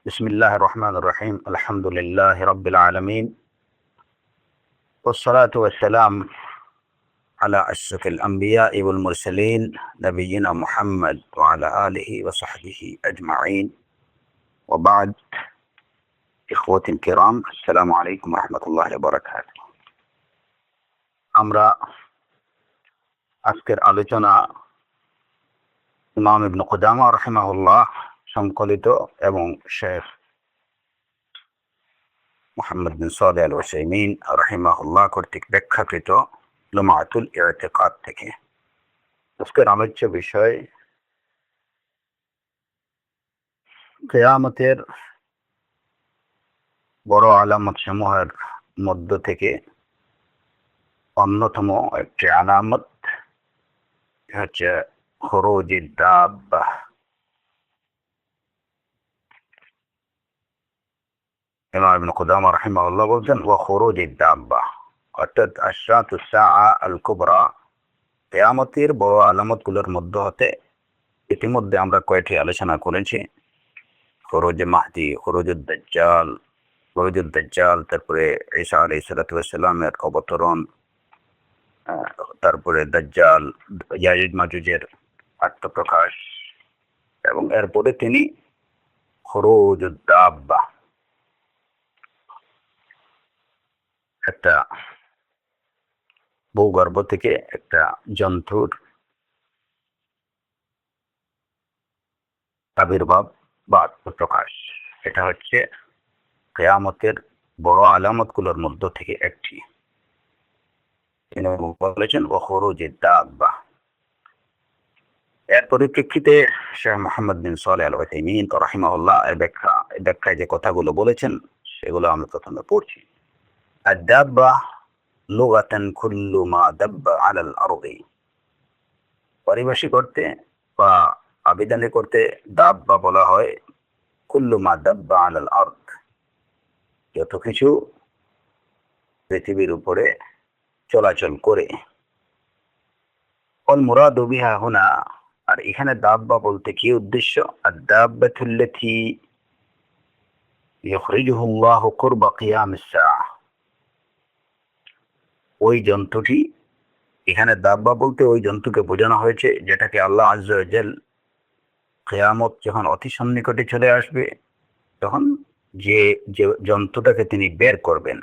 بسم الله الرحمن الرحيم الحمد لله رب العالمين والصلاة والسلام على أشرف الأنبياء والمرسلين نبينا محمد وعلى آله وصحبه أجمعين وبعد. إخوتي الكرام السلام عليكم ورحمة الله وبركاته. আমরা আজকের আলোচনা ইমাম ইবনে কুদামা রাহিমাহুল্লাহ সংকলিত এবং শেখ মুহাম্মদ বিন সালেহ আল উসাইমিন রাহিমাহুল্লাহ কর্তৃক ব্যাখ্যাকৃত লুমাতুল ইতিকাদ থেকে। আজকের আলোচ্য বিষয় কিয়ামতের বড় আলামত সমূহের মধ্য থেকে অন্যতম একটি আলামত হচ্ছে খুরুজুদ দাব্বাহ। ইমাম ইবনে কুদামা রাহিমাহুল্লাহ বলছেন ওয়া খুরুজুদ দাব্বাহ অর্থাৎ আশরাতুস সাআ আল কুবরা, কিয়ামতের বড় আলামতগুলোর মধ্য হতে ইতিমধ্যে আমরা কয়েকটি আলোচনা করেছি। খুরুজ মাহদি, খুরুজুদ দাজ্জাল, তারপরে ঈসা আলাইহিস সালাতু ওয়াস সালামের অবতরণ, তারপরে দাজ্জাল, ইয়াজুজ মাজুজের আত্মপ্রকাশ, এবং এরপরে তিনি খুরুজুদ দাব্বাহ একটা ভূগর্ভ থেকে একটা জন্তুর আবির্ভাব বা আত্মপ্রকাশ, এটা হচ্ছে কিয়ামতের বড় আলামতগুলোর মধ্য থেকে একটি। তিনি বলেছেন ওয়া খুরুজুদ দাব্বাহ। এর পরিপ্রেক্ষিতে শেখ মুহাম্মদ বিন সালেহ আল উসাইমিন রাহিমাহুল্লাহ এর ব্যাখ্যায় যে কথাগুলো বলেছেন সেগুলো আমরা প্রথমে পড়ছি। আদ-দাব্বাহ লুগাতান কুল্লু মা দাব্বা আলাল আরদি। পরিভাষিক করতে বা আবিধানিক করতে দাব্বা বলা হয় কুল্লু মা দাব্বা আলাল আরদ, যত কিছু পৃথিবীর উপরে চলাচল করে। অল মুরাদু বিহা হুনা, আর এখানে দাব্বা বলতে কি উদ্দেশ্য? আদ-দাব্বাতুল্লাতী ইখরিজুহুল্লাহু কুরবা কিয়ামিস সাআহ, ওই জন্তুটি, এখানে দাব্বা বলতে ওই জন্তুকে বোঝানো হয়েছে যেটাকে আল্লাহ আযজা ওয়া জাল কিয়ামত যখন অতি সন্নিকটে চলে আসবে তখন যে যে জন্তুটাকে তিনি বের করবেন,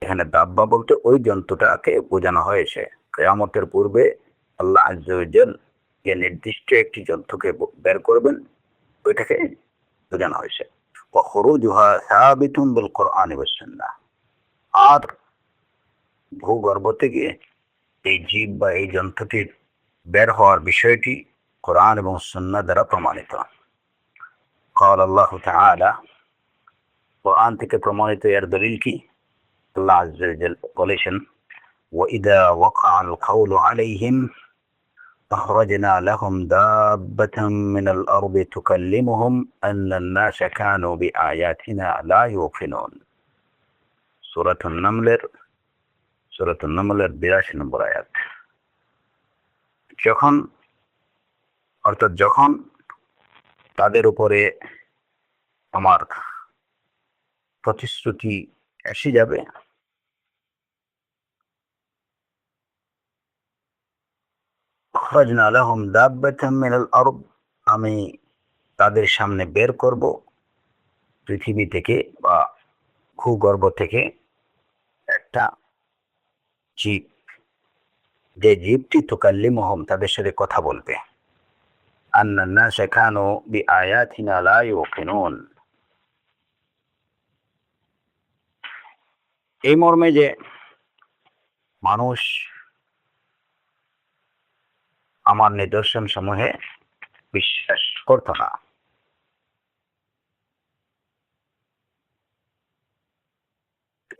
এখানে দাব্বা বলতে ওই জন্তুটাকে বোঝানো হয়েছে। কিয়ামতের পূর্বে আল্লাহ আযজা ওয়া জাল যে নির্দিষ্ট একটি জন্তুকে বের করবেন ওইটাকে বোঝানো হয়েছে। ওয়া খুরুজুহা সাবিতুন বিল কুরআনি ওয়াস সুন্নাহ, আর ভূগর্ভ থেকে এই জীব বা এই জন্তুটির বের হওয়ার বিষয়টি কোরআন এবং সুন্নাহ দ্বারা প্রমাণিত। قال الله تعالى, কোরআন থেকে প্রমাণিত এর দলিল কি? আল্লাহ আযজা ওয়া জাল বলেছেন وإذا وقع القول عليهم أخرجنا لهم دابة من الأرض تكلمهم أن الناس كانوا بآياتنا لا يوقنون। সূরাতুন নামলের 82 নম্বর আয়াত। যখন তাদের উপরে আমার প্রতিশ্রুতি এসে যাবে, আখরাজনা লাহুম দাব্বাতাম মিনাল আরদ, আমি তাদের সামনে বের করব পৃথিবী থেকে বা ভূগর্ভ থেকে একটা জীব, যে জীবটি তুকাল্লিমুহুম, তাদের সাথে কথা বলবে। আন্নান নাসা কানু বিআয়াতিনা লা ইউকিনুন, এই মর্মে যে মানুষ আমার নিদর্শন সমূহে বিশ্বাস করত না।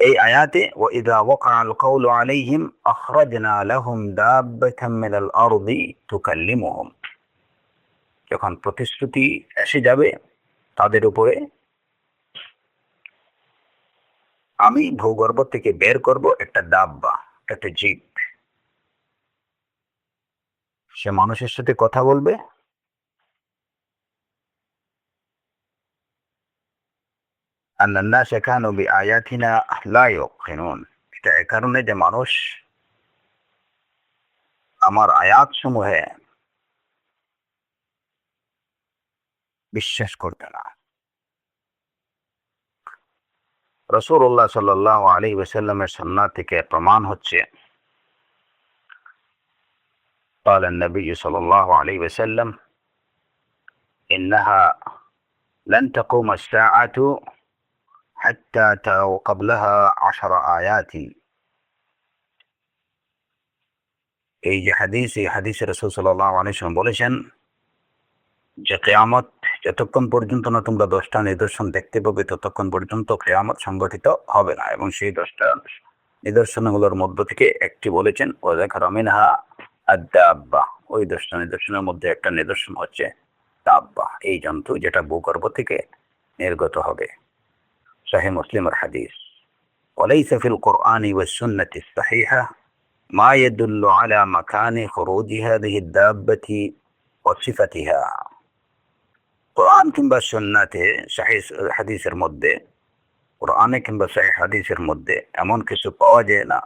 এই আয়াতে ওয়াইদা ওয়াকাআল কাওলু আলাইহিম আখরাজনা লাহুম দাব্বাতাম মিনাল আরদি তুকাল্লিমুহুম, যখন প্রতিশ্রুতি এসে যাবে তাদের উপরে আমি ভূগর্ভ থেকে বের করব একটা দাব্বা, একটা জীব, সে মানুষের সাথে কথা বলবে আন্নান নাসা কানু বিআয়াতিনা লা ইউকিনুন, এটা এই কারণে যে মানুষ আমার আয়াত সমূহে বিশ্বাস করতে না। রাসূলুল্লাহ সাল্লাল্লাহু আলাইহি ওয়াসাল্লামের সুন্নাহ থেকে প্রমাণ হচ্ছে قال النبي صلى الله عليه وسلم إنها لن تقوم الساعة حتى تروا قبلها 10 آيات। এই যে হাদিস, এই হাদিসে রাসূল সাল্লাল্লাহু আলাইহি ওয়াসাল্লাম বলেছেন যে কিয়ামত যতক্ষণ পর্যন্ত না তোমরা 10টা নিদর্শন দেখতে পাবে ততক্ষণ পর্যন্ত কিয়ামত সংগঠিত হবে না। এবং সেই 10টা নিদর্শনগুলোর মধ্য থেকে একটি বলেছেন ওয়া যাকারা মিনহা আদ-দাব্বা, ওই 10টা নিদর্শনের মধ্যে একটা নিদর্শন হচ্ছে দাব্বা, এই জন্তু যেটা ভূগর্ভ থেকে নির্গত হবে। সহিহ মুসলিমের হাদিস। ওয়ালাইসা ফিল কুরআনি ওয়াস সুন্নাতি সাহিহা মা ইয়াদুল্লু আলা মাকানি খুরুজি হাযিহি আদ-দাব্বাতি ওয়া সিফাতিহা। কোরআন কিংবা সুন্নাতে সহিহ হাদিসের মধ্যে, কোরআনে কিংবা সহিহ হাদিসের মধ্যে এমন কিছু পাওয়া যায় না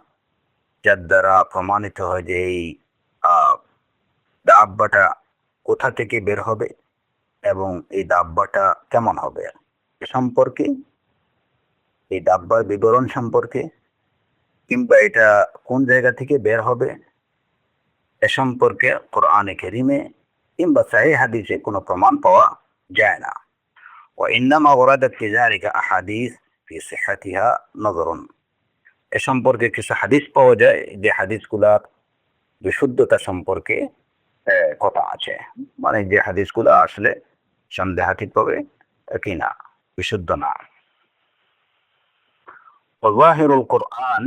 যার দ্বারা প্রমাণিত হয় যে এই দাব্বাটা কোথা থেকে বের হবে এবং এই দাব্বাটা কেমন হবে এ সম্পর্কে, এই দাব্বার বিবরণ সম্পর্কে, কিংবা এটা কোন জায়গা থেকে বের হবে এ সম্পর্কে কোরআনে কারীমে কিংবা সহিহ হাদিসে কোনো প্রমাণ পাওয়া যায় না। وإنما وردت في ذلك أحاديث في صحتها نظر। এ সম্পর্কে কিছু হাদিস পাওয়া যায় যে হাদিসগুলার বিশুদ্ধতা সম্পর্কে কথা আছে, মানে যে হাদিসগুলো আসলে সন্দেহাতীত ভাবে কিনা বিশুদ্ধ না। وظاهر القرآن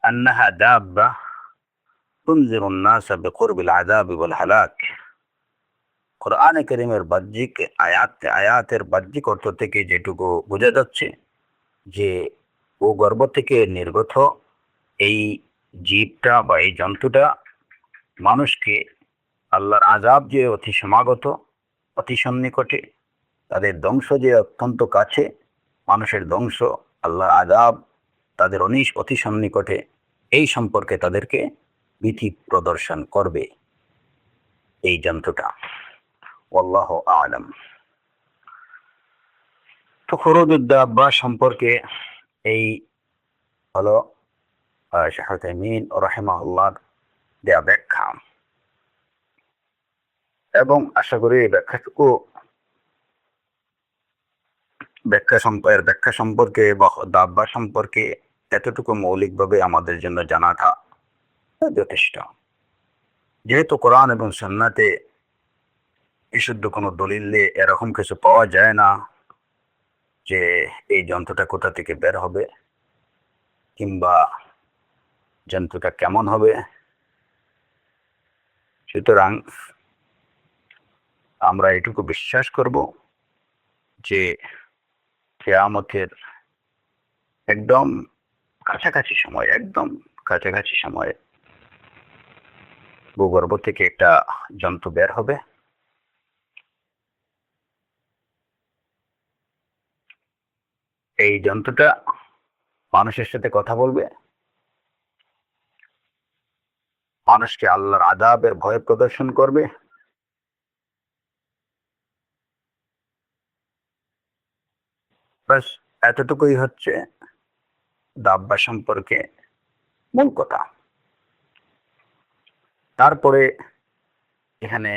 أنها دابة تنذر الناس بقرب العذاب والهلاك। কোরআনে কারীমের বাহ্যিক আয়াতের বাহ্যিক অর্থ থেকে যেটুকু বোঝা যাচ্ছে যে ভূগর্ভ থেকে নির্গত এই জীবটা বা এই জন্তুটা মানুষকে আল্লাহর আযাব যে অতি সমাগত, অতি সন্নিকটে, তাদের ধ্বংস যে অত্যন্ত কাছে, মানুষের ধ্বংস, আল্লাহর আযাব তাদের অতি সন্নিকটে, এই সম্পর্কে তাদেরকে ভীতি প্রদর্শন করবে এই জন্তুটা। ওয়াল্লাহু আ'লাম। তো খুরুজুদ দাব্বা সম্পর্কে এই হলো শাইখ উসাইমিন রাহিমাহুল্লাহ দেয়া ব্যাখ্যা, এবং আশা করি এই ব্যাখ্যা সম্পর্কে বা দাব্বা সম্পর্কে এতটুকু মৌলিকভাবে আমাদের জন্য জানাটা যথেষ্ট। যেহেতু কোরআন এবং সুন্নাতে বিশুদ্ধ কোনো দলিলে এরকম কিছু পাওয়া যায় না যে এই যন্ত্রটা কোথা থেকে বের হবে কিংবা যন্ত্রটা কেমন হবে, সুতরাং আমরা এটুকু বিশ্বাস করব যে কিয়ামতের একদম কাছাকাছি সময়ে ভূগর্ভ থেকে একটা জন্তু বের হবে। এই জন্তুটা মানুষের সাথে কথা বলবে, মানুষকে আল্লাহর আযাবের ভয় প্রদর্শন করবে, ব্যাস এতটুকুই হচ্ছে দাব্বা সম্পর্কে মূল কথা। তারপরে এখানে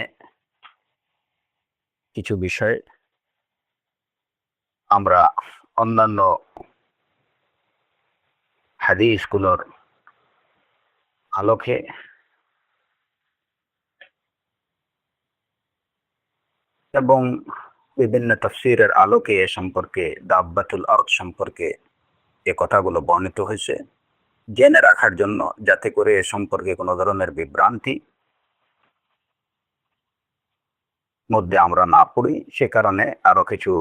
কিছু বিষয় আমরা অন্যান্য হাদিসগুলোর আলোকে এবং বিভিন্ন তাফসীরের আলোকে এ সম্পর্কে দাব্বাতুল আরদ সম্পর্কে যে কথাগুলো বর্ণিত হয়েছে জেনে রাখার জন্য, যাতে করে এ সম্পর্কে কোনো ধরনের বিভ্রান্তি মধ্যে আমরা না পড়ি, সে কারণে আরো কিছু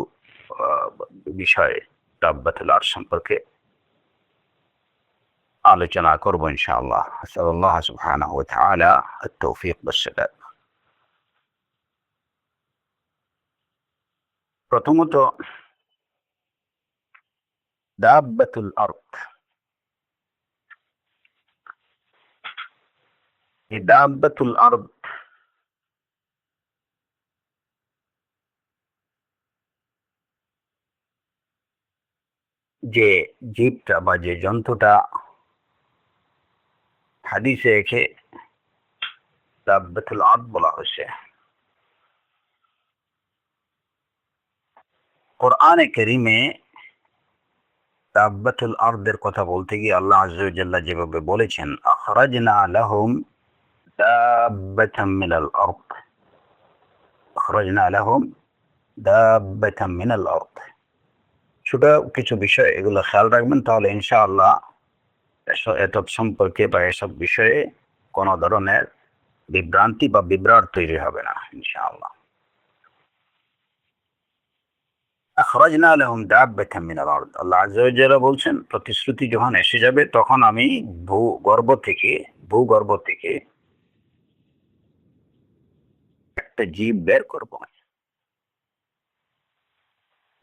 বিষয় দাব্বাতুল আরদ সম্পর্কে আলোচনা করব ইনশাআল্লাহ। আল্লাহ সুবহানাহু ওয়া তাআলা আত-তৌফিক ওয়াস-সাদাদ। প্রথমত দাব্বাতুল আরদ। এই দাব্বাতুল আরদ যে জীবটা বা যে জন্তুটা হাদিসে এসে দাব্বাতুল আরদ বলা হয়েছে, কোরআনে কারীমে দাব্বাতুল আরদের কথা বলতে গিয়ে আল্লাহ আযজা ওয়া জাল্লা যেভাবে বলেছেন, আখরাজনা লাহুম দাব্বাতাম মিনাল আরদ, আখরাজনা লাহুম দাব্বাতাম মিনাল আরদ। ছোট কিছু বিষয় এগুলো খেয়াল রাখবেন, তাহলে ইনশাআল্লাহ এসব সম্পর্কে বা এসব বিষয়ে কোনো ধরনের বিভ্রান্তি বা বিভ্রাট তৈরি হবে না ইনশাআল্লাহ। আখরাজনা লাহুম দাব্বাতাম মিনাল আরদ, আল্লাহ আযজা ওয়া জাল্লা বলছেন প্রতিশ্রুতি যখন এসে যাবে তখন আমি ভূগর্ভ থেকে একটা জীব বের করব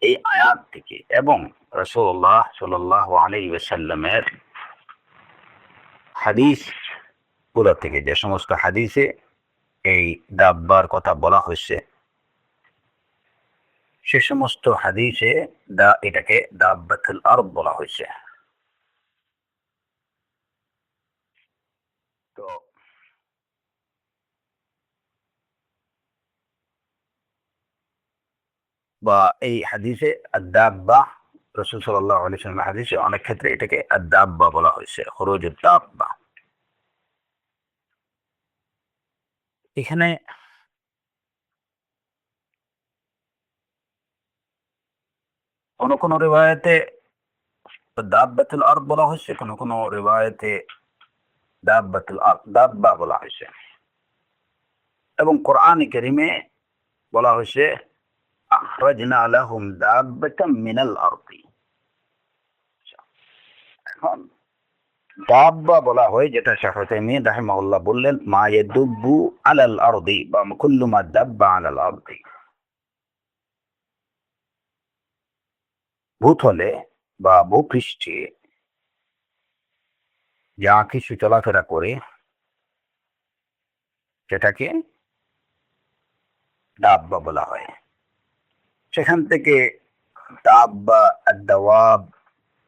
এই আয়াত থেকে। এবং রাসূলুল্লাহ সাল্লাল্লাহু আলাইহি ওয়াসাল্লামের হাদিস গুলো থেকে, যে সমস্ত হাদিসে এই দাব্বার কথা বলা হয়েছে, সে সমস্ত হাদিসে এটাকে দাব্বাতুল আরদ বলা হয়েছে। তো বা এই হাদিসে আদ-দাব্বা, রাসূল সাল্লাল্লাহু আলাইহি ওয়াসাল্লাম হাদিসে অনেক ক্ষেত্রে এটাকে আদ-দাব্বা বলা হয়েছে, খুরুজুদ দাব্বা। এখানে কোন কোন রিওয়ায়াতে দাব্বাতুল আরদ বলা হয়েছে, কোন কোন রিওয়ায়াতে দাব্বাতুল আরদ দাব্বা বলা হয়েছে। এবং কোরআনে কারীমে বলা হয়েছে আখরাজনা লাহুম দাব্বাতাম মিনাল আরদি। এখন দাব্বা বলা হয় যেটা শাইখ উসাইমিন রাহিমাহুল্লাহ বললেন, মা ইয়াদুব্বু আলাল আরদি বা কুল্লু মা দাব্বা আলাল আরদি, ভূতলে বা ভূপৃষ্ঠে যা কিছু চলাফেরা করে সেটাকে দাব্বা বলা হয়। সেখান থেকে দাব্বা আদ-দাওয়াব,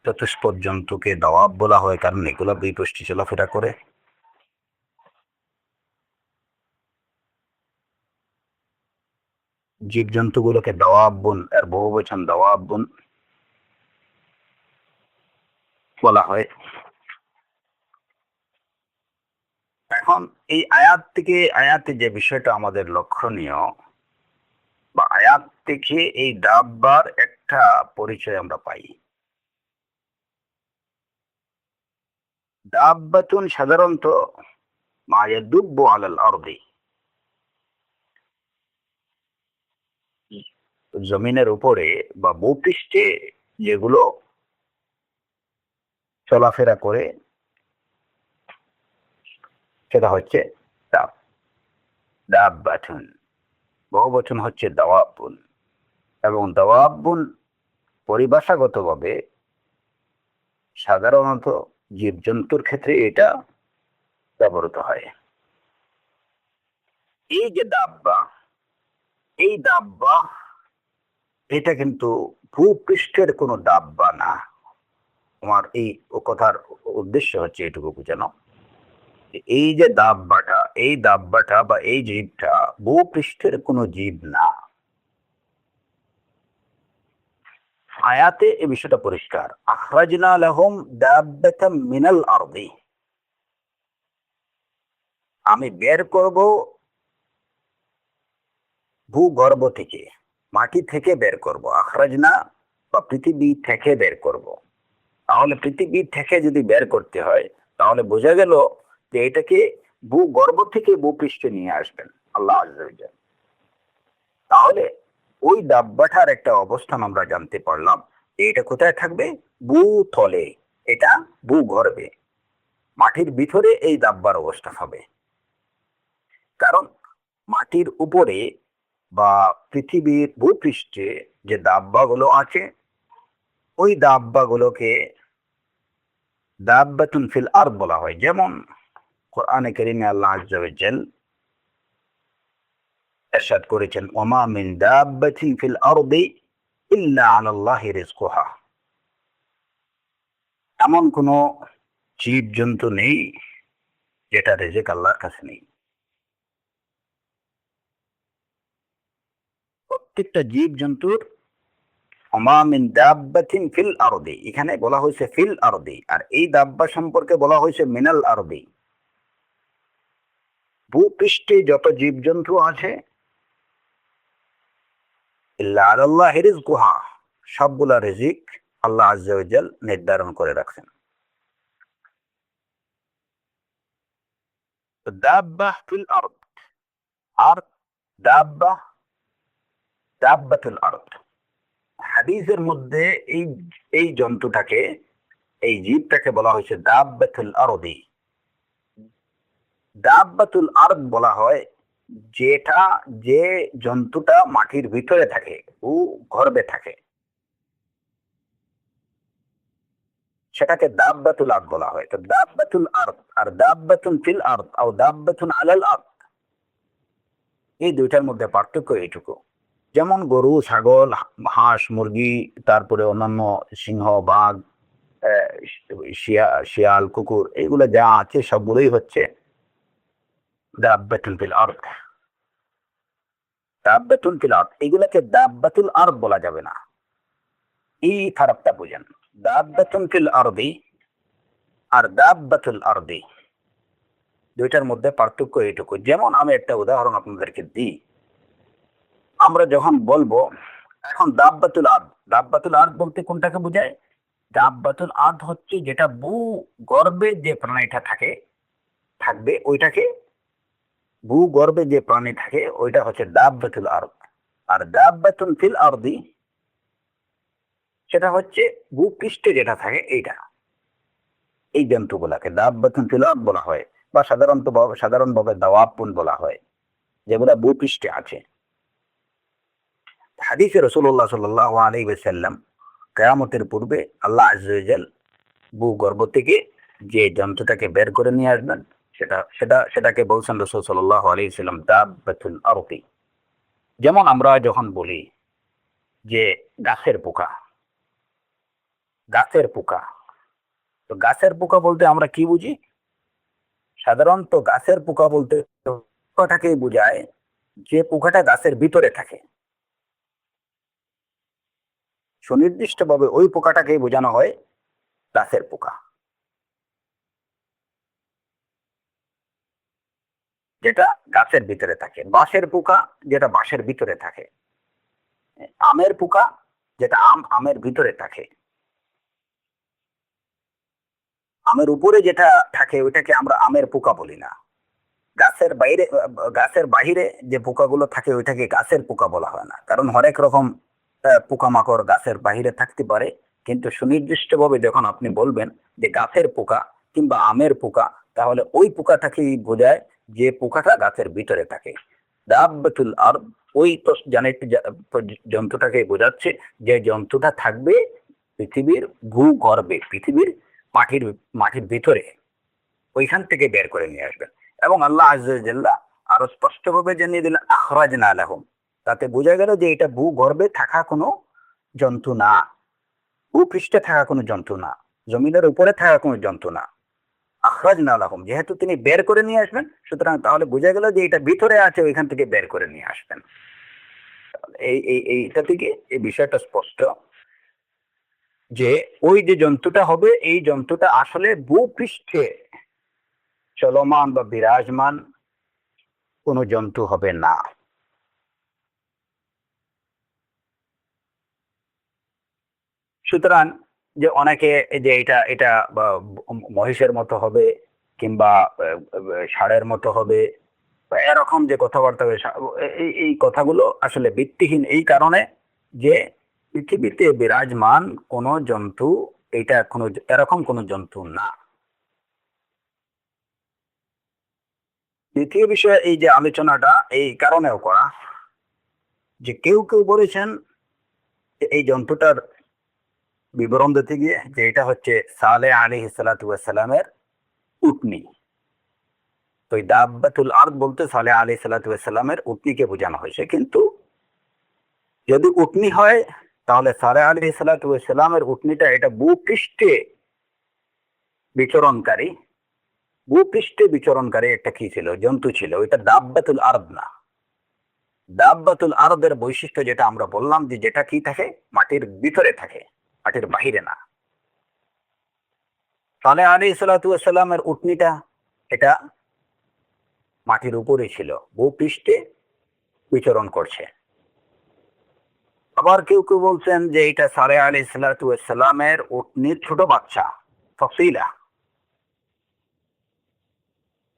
চতুষ্পদ জন্তুকে দাওয়াব বলা হয়, কারণ এগুলো ভূপৃষ্ঠে চলাফেরা করে। জীবজন্তুগুলোকে দাওয়াবুন এর বহুবচন দাওয়াবুন বলা হয়। এখন এই আয়াতে যে বিষয়টা আমাদের লক্ষণীয়, বা আয়াত থেকে এই দাব্বার একটা পরিচয় আমরা পাই। দাব্বাতুন সাধারণত মা ইয়াদুব্বু আলাল আরদি, জমিনের উপরে বা ভূপৃষ্ঠে যেগুলো চলাফেরা করে সেটা হচ্ছে দাব দাব্বাতুন। বহুবচন হচ্ছে দাওয়াবুন, এবং দাওয়াবুন পরিভাষাগতভাবে সাধারণত জীবজন্তুর ক্ষেত্রে এটা ব্যবহৃত হয়। এই যে দাব্বা, এই দাব্বা এটা কিন্তু ভূপৃষ্ঠের কোনো দাব্বা না। আমার এই কথার উদ্দেশ্য হচ্ছে এটুকু বোঝানো, এই যে দাব্বাটা, এই দাব্বাটা বা এই জীবটা ভূপৃষ্ঠের কোনো জীব না। আয়াতে এই বিষয়টা পরিষ্কার, আখরাজনা লাহুম দাব্বাতাম মিনাল আরদি, আমি বের করব ভূগর্ভ থেকে, মাটি থেকে বের করব। আখরাজনা বা পৃথিবী থেকে বের করব। তাহলে পৃথিবী থেকে যদি বের করতে হয়, তাহলে বোঝা গেল যে এটাকে ভূগর্ভ থেকে ভূপৃষ্ঠে নিয়ে আসবেন আল্লাহ আযজা ওয়া জাল্লা। তাহলে ওই দাব্বাটার একটা অবস্থান আমরা জানতে পারলাম যে এটা কোথায় থাকবে, ভূতলে, এটা ভূগর্ভে, মাটির ভিতরে এই দাব্বার অবস্থান হবে। কারণ মাটির উপরে বা পৃথিবীর ভূপৃষ্ঠে যে দাব্বাগুলো আছে ওই দাব্বা গুলোকে দাব্বাতুন ফিল আরদ বলা হয়। যেমন কোরআনে কারীমে আল্লাহ আযজা ওয়া জাল ইরশাদ করেছেন, ওমা মিন দাব্বাতিন ফিল আরদি ইল্লা আলাল্লাহি রিজকুহা। এমন কোন জীব জন্তু নেই যেটা রিজিক আল্লাহর কাছে নেই। প্রত্যেকটা জীব জন্তুর ওমা মিন দাব্বাতিন ফিল আরদি, এখানে বলা হয়েছে ফিল আরদি, আর এই দাব্বা সম্পর্কে বলা হয়েছে মিনাল আরদি। ভূপৃষ্ঠে যত জীব জন্তু আছে ইল্লা আলাল্লাহি রিজকুহা, সবগুলা রিজিক আল্লাহ আযজা ওয়া জাল নির্ধারণ করে রাখছেন। তো দাব্বা ফিল আরদ আর দাব্বা দাব্বাতুল আরদ, হাদিসের মধ্যে এই এই জন্তুটাকে, এই জীবটাকে বলা হয়েছে দাব্বাতুল আরদি। দাব্বাতুল আরদ বলা হয় যেটা, যে জন্তুটা মাটির ভিতরে থাকে ও গর্ভে থাকে, সেটাকে দাব্বাতুল আরদ বলা হয়। তো দাব্বাতুল আরদ আর দাব্বাতুন ফিল আরদ ও দাব্বাতুন আলাল আরদ, এই দুইটার মধ্যে পার্থক্য এইটুকু। যেমন গরু, ছাগল, হাঁস, মুরগি, তারপরে অন্যান্য সিংহ, বাঘ, শিয়াল, কুকুর, এইগুলো যা আছে সবগুলোই হচ্ছে দাব্বাতুল ফিল আরদ। দাব্বাতুল ফিল আরদ, এগুলাকে দাব্বাতুল আরদ বলা যাবে না। এই ফারাকটা বুঝেন, দাব্বাতুন ফিল আরদি আর দাব্বাতুল আরদি, দুইটার মধ্যে পার্থক্য এইটুকু। যেমন আমি একটা উদাহরণ আপনাদেরকে দিই। আমরা যখন বলবো এখন দাব্বাতুল আরদ, দাব্বাতুল আরদ বলতে কোনটাকে বোঝায়? দাব্বাতুল আরদ হচ্ছে যেটা ভূ গর্ভে যে প্রাণীটা থাকবে ওইটাকে, ভূগর্ভে যে প্রাণী থাকে ওইটা হচ্ছে দাব্বাতুল আরদ। আর দাব্বাতুন ফিল আরদি সেটা হচ্ছে ভূপৃষ্ঠে যেটা থাকে এইটা, এই জন্তুগুলাকে দাব্বাতুন ফিল আরদ বলা হয়, বা সাধারণভাবে দাওয়াবুন বলা হয়, যেগুলা ভূপৃষ্ঠে আছে। হাদিসে রাসূলুল্লাহ সাল্লাল্লাহু আলাইহি ওয়াসাল্লাম কিয়ামতের পূর্বে আল্লাহ আযজা ওয়া জাল ভূগর্ভ থেকে যে যন্ত্রটাকে বের করে নিয়ে আসবেন সেটাকে বলছেন রাসূল সাল্লাল্লাহু আলাইহি ওয়াসাল্লাম দাব্বাতুল আরদি। যেমন আমরা যখন বলি যে গাছের পোকা, গাছের পোকা, তো গাছের পোকা বলতে আমরা কি বুঝি? সাধারণত গাছের পোকা বলতে পোকাটাকেই বোঝায় যে পোকাটা গাছের ভিতরে থাকে। সুনির্দিষ্টভাবে ওই পোকাটাকেই বোঝানো হয় গাছের পোকা, যেটা গাছের ভিতরে থাকে। বাঁশের পোকা যেটা বাঁশের ভিতরে থাকে। আমের পোকা যেটা আমের ভিতরে থাকে। আমের উপরে যেটা থাকে ওইটাকে আমরা আমের পোকা বলি না। গাছের বাহিরে যে পোকাগুলো থাকে ওইটাকে গাছের পোকা বলা হয় না, কারণ হরেক রকম পোকামাকড় গাছের বাহিরে থাকতে পারে। কিন্তু সুনির্দিষ্টভাবে যখন আপনি বলবেন যে গাছের পোকা কিংবা আমের পোকা, তাহলে ওই পোকাটাকেই বোঝায় যে পোকাটা গাছের ভিতরে থাকে। দাব্বাতুল আরদ ওই তো জন্তুটাকে বোঝাচ্ছে যে জন্তুটা থাকবে পৃথিবীর ভূগর্ভে, পৃথিবীর মাটির মাটির ভিতরে, ওইখান থেকে বের করে নিয়ে আসবেন। এবং আল্লাহ আযজা ওয়া জাল্লা আরো স্পষ্টভাবে জানিয়ে দিলেন আখরাজনা লাহুম, তাতে বোঝা গেল যে এটা ভূগর্ভে থাকা কোনো জন্তু না, ভূপৃষ্ঠে থাকা কোনো জন্তু না, জমিনের উপরে থাকা কোনো জন্তু না। আখরাজনা লাহুম, যেহেতু তিনি বের করে নিয়ে আসবেন, সুতরাং তাহলে বোঝা গেল যে এটা ভিতরে আছে, ওইখান থেকে বের করে নিয়ে আসবেন। এইটা থেকে এই বিষয়টা স্পষ্ট যে ওই যে জন্তুটা হবে, এই জন্তুটা আসলে ভূপৃষ্ঠে চলমান বা বিরাজমান কোনো জন্তু হবে না। সুতরাং যে অনেকে যে এটা এটা মহিষের মতো হবে কিংবা ষাঁড়ের মতো হবে, বা এরকম যে কথাবার্তা হবে, এই কথাগুলো আসলে ভিত্তিহীন, এই কারণে যে পৃথিবীতে বিরাজমান কোনো জন্তু এটা কোনো এরকম কোনো জন্তু না। দ্বিতীয় বিষয়, এই যে আলোচনাটা এই কারণেও করা যে কেউ কেউ বলেছেন যে এই জন্তুটার বিবরণ দিতে গিয়ে যে এটা হচ্ছে সালেহ আলাইহিস সালাতু ওয়াস সালামের উটনি। তো এই দাব্বাতুল আরদ বলতে সালেহ আলাইহিস সালাতু ওয়াস সালামের উটনিকে বোঝানো হয়েছে। কিন্তু যদি উটনি হয় তাহলে সালেহ আলাইহিস সালাতু ওয়াস সালামের উটনিটা এটা ভূপৃষ্ঠে বিচরণকারী, ভূপৃষ্ঠে বিচরণকারী একটা কি ছিল, জন্তু ছিল। এটা দাব্বাতুল আরদ না। দাব্বাতুল আরদের বৈশিষ্ট্য যেটা আমরা বললাম যে যেটা কি থাকে, মাটির ভিতরে থাকে, মাটির বাহিরে না। সালেহ আলাইহিস সালাতু ওয়াস সালামের উটনিটা এটা মাটির উপরে ছিল, ভূপৃষ্ঠে বিচরণ করছে। আবার কেউ কেউ বলছেন যে এটা সালেহ আলাইহিস সালাতু ওয়াস সালামের উটনির ছোট বাচ্চা, ফসিলা।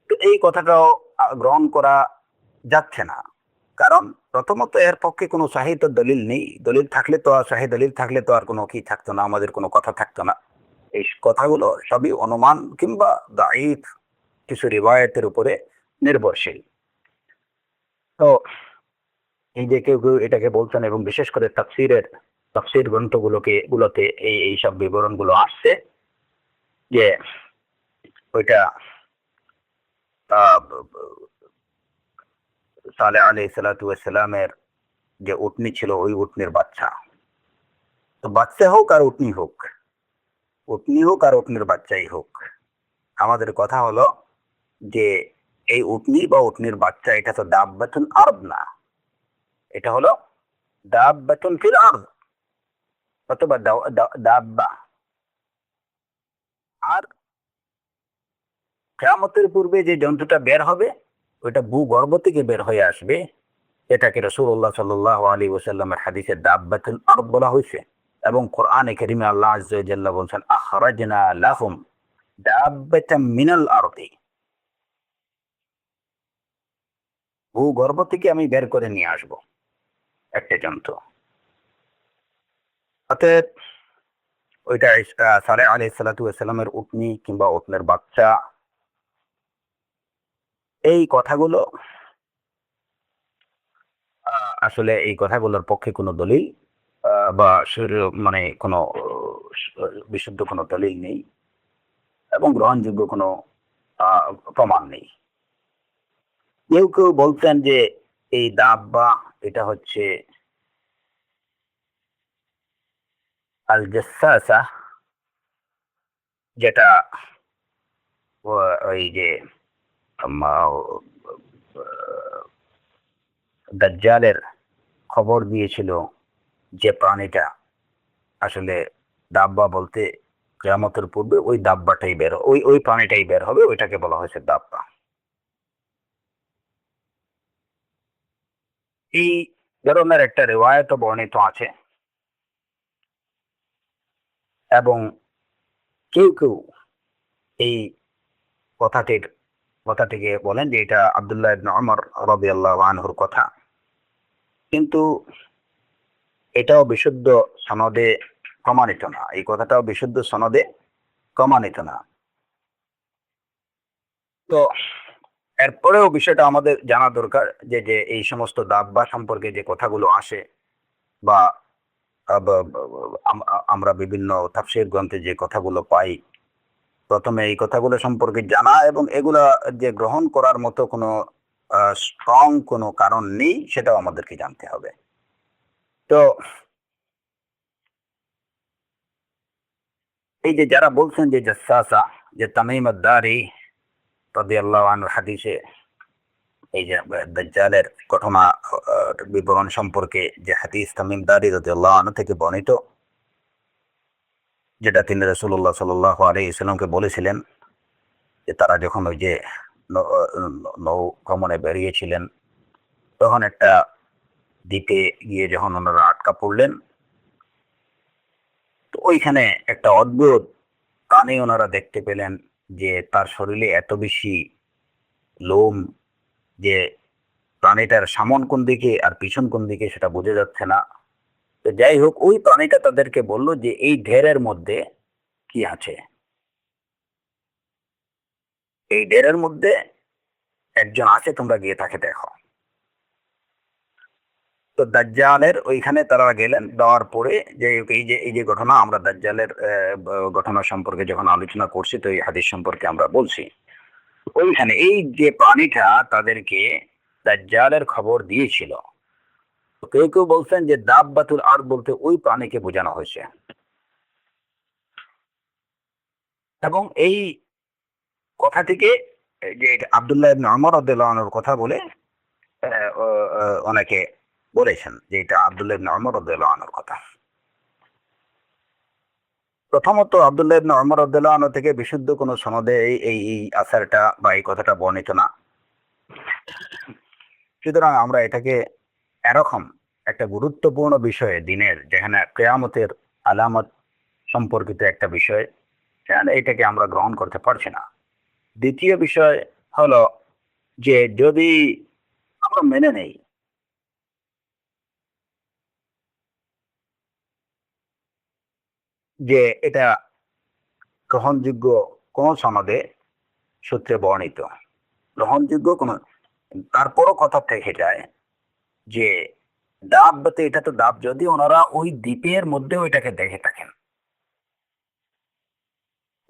তো এই কথাটাও গ্রহণ করা যাচ্ছে না। কারণ প্রথমত এর পক্ষে কোনো সাহিত্য দলিল নেই। দলিল থাকলে তো আর সাহি দলিল থাকলে তো আর কোনো কি থাকতো না, আমাদের কোনো কথা থাকতো না। এই কথাগুলো সবই অনুমান কিংবা দাঈফ কিছু রিওয়ায়াতের উপরে নির্ভরশীল। তো এই যে কেউ কেউ এটাকে বলছেন, এবং বিশেষ করে তাফসীর গুলোতে এই সব বিবরণগুলো আসছে যে ওইটা সালেহ আলাইহিস সালাতু ওয়াস সালামের যে উটনি ছিল ওই উটনির বাচ্চা। তো বাচ্চা হোক আর উটনি হোক, উটনি হোক আর উটনির বাচ্চাই হোক, আমাদের কথা হলো যে এই উটনি বা উটনির বাচ্চা এটা তো দাব্বাতুন আরদ না, এটা হলো দাব্বাতুন ফিল আরদ অথবা দাব্বা। আর কিয়ামতের পূর্বে যে জন্তুটা বের হবে ওইটা ভূগর্ভ থেকে বের হয়ে আসবে। এটাকে রাসূলুল্লাহ সাল্লাল্লাহু আলাইহি ওয়াসাল্লামের হাদিসে দাব্বাতুল আরদ বলা হয়েছে। এবং কোরআনে কারীমে আল্লাহ আযজা ওয়া জাল্লা বলেন, আখরাজনা লাহুম দাব্বাতাম মিনাল আরদি, ভূগর্ভ থেকে আমি বের করে নিয়ে আসব একটা জন্তু। অতএব ওইটা সালেহ আলাইহিস সালাতু ওয়াস সালামের উটনি কিংবা উটনের বাচ্চা, এই কথাগুলো আসলে এই কথাগুলোর পক্ষে কোনো দলিল বা মানে কোনো বিশুদ্ধ কোনো দলিল নেই এবং গ্রহণযোগ্য কোনো প্রমাণ নেই। কেউ কেউ বলতেন যে এই দাব্বা এটা হচ্ছে আল জাসাসা, যেটা ওই যে দাজ্জালের খবর দিয়েছিল যে প্রাণীটা আসলে দাব্বা বলতে কিয়ামতের পূর্বে ওই দাব্বাটাই বের ওই প্রাণীটাই বের হবে, ওইটাকে বলা হয়েছে দাব্বা। এই ধরনের একটা রেওয়ায়ত বর্ণিত আছে। এবং কেউ কেউ এই কথাটির কথাটিকে বলেন যে এটা আব্দুল্লাহ ইবনে ওমর রাদিয়াল্লাহু আনহুর কথা। কিন্তু এটাও বিশুদ্ধ সনদে প্রমাণিত না, এই কথাটাও বিশুদ্ধ সনদে প্রমাণিত না। তো এরপরেও বিষয়টা আমাদের জানা দরকার যে যে এই সমস্ত দাব্বা সম্পর্কে যে কথাগুলো আসে বা আমরা বিভিন্ন তাফসীর গ্রন্থে যে কথাগুলো পাই, প্রথমে এই কথাগুলো সম্পর্কে জানা এবং এগুলা যে গ্রহণ করার মতো কোনো স্ট্রং কোনো কারণ নেই সেটাও আমাদেরকে জানতে হবে। তো এই যে যারা বলছেন যে জাসসাসা, যে তামিম আদ-দারি রাদিয়াল্লাহু আনহু হাদিসে এই যে দাজ্জালের ঘটনা বিবরণ সম্পর্কে যে হাদিস তামিম দারি রাদিয়াল্লাহু আনহু থেকে বর্ণিত, যেটা তিনি রাসূলুল্লাহ সাল্লাল্লাহু আলাইহি ওয়াসাল্লামকে বলেছিলেন যে তারা যখন ওই যে নৌ ভ্রমণে বেরিয়েছিলেন তখন একটা দ্বীপে গিয়ে যখন ওনারা আটকা পড়লেন, তো ওইখানে একটা অদ্ভুত প্রাণী ওনারা দেখতে পেলেন যে তার শরীরে এত বেশি লোম যে প্রাণীটার সামন কোন দিকে আর পিছন কোন দিকে সেটা বোঝা যাচ্ছে না। তো যাই হোক, ওই প্রাণীটা তাদেরকে বলল যে এই ঢেরের মধ্যে কি আছে, এই ঢেরের মধ্যে একজন আছে, তোমরা গিয়ে তাকে দেখো। তো দাজ্জালের ওইখানে তারা গেলেন, দেওয়ার পরে যে এই যে ঘটনা, আমরা দাজ্জালের ঘটনা সম্পর্কে যখন আলোচনা করছি, তো এই হাদিস সম্পর্কে আমরা বলছি, ওইখানে এই যে প্রাণীটা তাদেরকে দাজ্জালের খবর দিয়েছিল, তো কেউ কেউ বলছেন যে দাব্বাতুল আরদ বলতে ওই প্রাণীকে বোঝানো হয়েছে। এবং এই কথা থেকে যে আব্দুল্লাহ ইবনে ওমর রাদিয়াল্লাহু আনহুর কথা বলে অনেকে বলেছেন যে এটা আব্দুল্লাহ ইবনে ওমর রাদিয়াল্লাহু আনহুর কথা। প্রথমত আব্দুল্লাহ ইবনে ওমর রাদিয়াল্লাহু আনহু থেকে বিশুদ্ধ কোন সনদে এই আসারটা বা এই কথাটা বর্ণিত না। সুতরাং আমরা এটাকে এরকম একটা গুরুত্বপূর্ণ বিষয়ে দিনের, যেখানে কিয়ামতের আলামত সম্পর্কিত একটা বিষয়, সেখানে এটাকে আমরা গ্রহণ করতে পারছি না। দ্বিতীয় বিষয় হলো যে যদি আমরা মেনে নেই যে এটা গ্রহণযোগ্য কোন সনদে সূত্রে বর্ণিত, গ্রহণযোগ্য কোন, তারপরও কথা থেকে যায় যে দাবতে, এটা তো দাব, যদি ওনারা ওই দ্বীপের মধ্যে ওইটাকে দেখে থাকেন,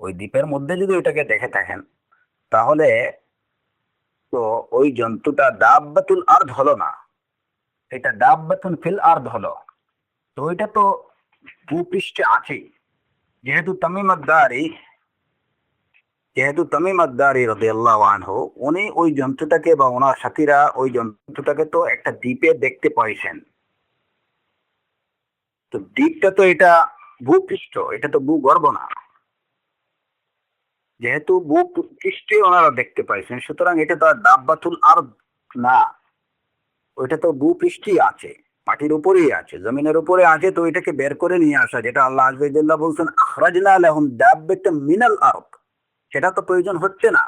ওই দ্বীপের মধ্যে যদি ওইটাকে দেখে থাকেন, তাহলে তো ওই জন্তুটা দাব্বাতুল আরদ হলো না, এটা দাব্বাতুন ফিল আরদ হলো। তো ওইটা তো ভূপৃষ্ঠে আছেই। যেহেতু তামিম আদ-দারি যেহেতু তামিম আদ-দারি রাদিয়াল্লাহু আনহু উনি ওই জন্তুটাকে বা ওনার সাথীরা ওই জন্তুটাকে তো একটা দ্বীপে দেখতে পাইছেন, তো দ্বীপটা তো এটা ভূপৃষ্ঠ, এটা তো ভূগর্ভ না। যেহেতু ভূপৃষ্ঠে ওনারা দেখতে পাইছেন, সুতরাং এটা তো আর দাব্বাতুল আরদ না, ওইটা তো ভূপৃষ্ঠেই আছে, মাটির উপরেই আছে, জমিনের উপরে আছে। তো এটাকে বের করে নিয়ে আসা, যেটা আল্লাহ আযজা ওয়া জাল্লা বলছেন আখরাজনা লাহুম দাব্বাতাম মিনাল আরদ, সেটা তো প্রয়োজন হচ্ছে না।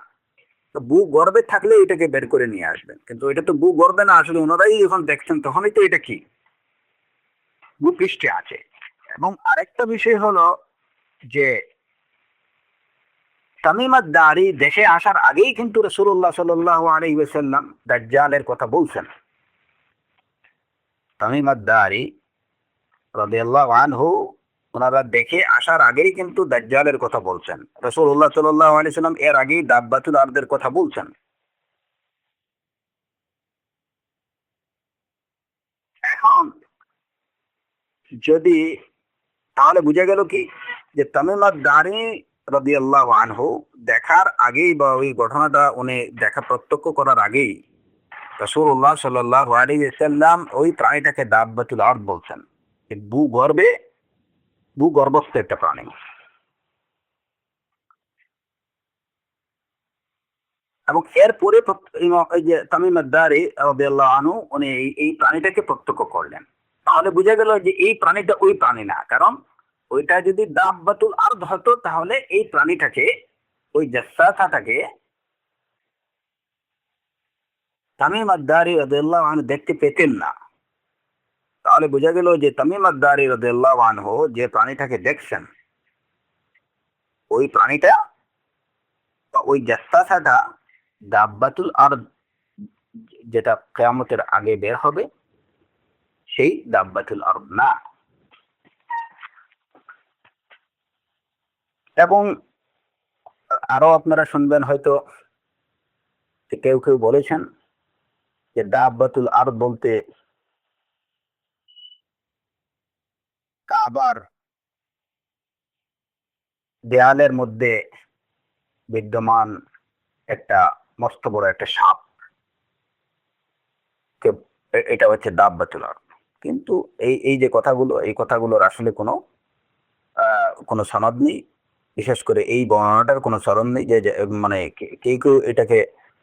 তো ভূগর্ভে থাকলে এটাকে বের করে নিয়ে আসবেন, কিন্তু এটা তো ভূগর্ভে না, আসলে ওনারাই যখন দেখছেন তখনই তো এটা কি ভূপৃষ্ঠে আছে। এবং আরেকটা বিষয় হলো যে তামিম আদ-দারি দেশে আসার আগেই কিন্তু রাসূলুল্লাহ সাল্লাল্লাহু আলাইহি ওয়াসাল্লাম দাজ্জালের কথা বলছেন। তামিম আদ-দারি রাদিয়াল্লাহু আনহু ওনারা দেখে আসার আগেই কিন্তু দাজ্জালের কথা বলছেন। রাসূলুল্লাহ সাল্লাল্লাহু আলাইহি ওয়াসাল্লাম এর আগেই দাব্বাতুল আরদের কথা বলছেন। এখন যদি, তাহলে বুঝা গেল কি যে তামিম আদ-দারি রাদিয়াল্লাহু আনহু দেখার আগেই বা ওই ঘটনাটা উনি দেখা প্রত্যক্ষ করার আগেই রাসূলুল্লাহ সাল্লাল্লাহু আলাইহি ওয়াসাল্লাম ওই প্রাণীটাকে দাব্বাতুল আরদ বলছেন, ভূগর্ভে, ভূগর্ভস্থ একটা প্রাণী। এবং এরপরে এই যে তামিম আদ-দারি রাদিয়াল্লাহু আনহু উনি এই প্রাণীটাকে প্রত্যক্ষ করলেন। তাহলে বোঝা গেল যে এই প্রাণীটা ওই প্রাণী না, কারণ ওইটা যদি দাব্বাতুল আরদ হতো তাহলে এই প্রাণীটাকে, ওই জাসাসাটাকে তামিম আদ-দারি রাদিয়াল্লাহু আনহু দেখতে পেতেন না। তাহলে বোঝা গেল যে তামিম আদ-দারি রাদিয়াল্লাহু আনহু যে প্রাণীটাকে দেখছেন, ওই প্রাণীটা বা ওই জাসাসাটা দাব্বাতুল আরদ, যেটা কিয়ামতের আগে বের হবে, সেই দাব্বাতুল আরদ না। এবং আরো আপনারা শুনবেন হয়তো যে কেউ কেউ বলেছেন যে দাব্বাতুল আরদ বলতে কাবার দেয়ালের মধ্যে বিদ্যমান একটা মস্ত বড় একটা সাপ, এটা হচ্ছে দাব্বাতুল আরদ। কিন্তু এই এই যে কথাগুলো, এই কথাগুলোর আসলে কোনো সনদ নেই। বিশেষ করে এই বর্ণনাটার কোনো সনদ নেই যে মানে কেউ কেউ এটাকে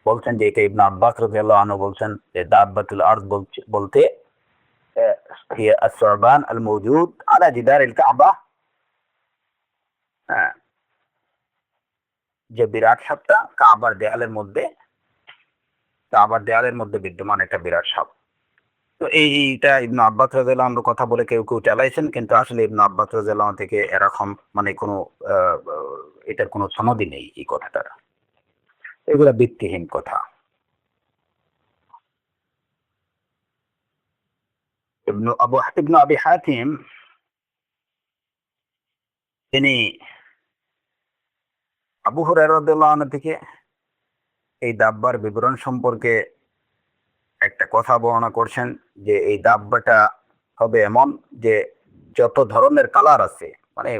বলছেন যে এটা ইবনে আব্বাস রাদিয়াল্লাহু আনহু বলছেন যে দাব্বাতুল আরদ বলতে هي الثعبان الموجود على جدار الكعبة، যে বিরাট সাপটা কাবার দেয়ালের মধ্যে বিদ্যমান একটা বিরাট সাপ। তো এইটা ইবনে আব্বাস রাদিয়াল্লাহু আনহুর কথা বলে কেউ কেউ চালাইছেন, কিন্তু আসলে ইবনে আব্বাস রাদিয়াল্লাহু আনহু থেকে এরকম মানে কোনো এটার কোনো সনদই নেই এই কথাটার। এগুলা ভিত্তিহীন কথা। ইবনু আবি হাতিম তিনি আবু হুরায়রা রাদিয়াল্লাহু আনহু থেকে এই দাব্বার বিবরণ সম্পর্কে একটা কথা বর্ণনা করছেন যে এই দাব্বাটা হবে এমন যে যত ধরনের কালার আছে, মানে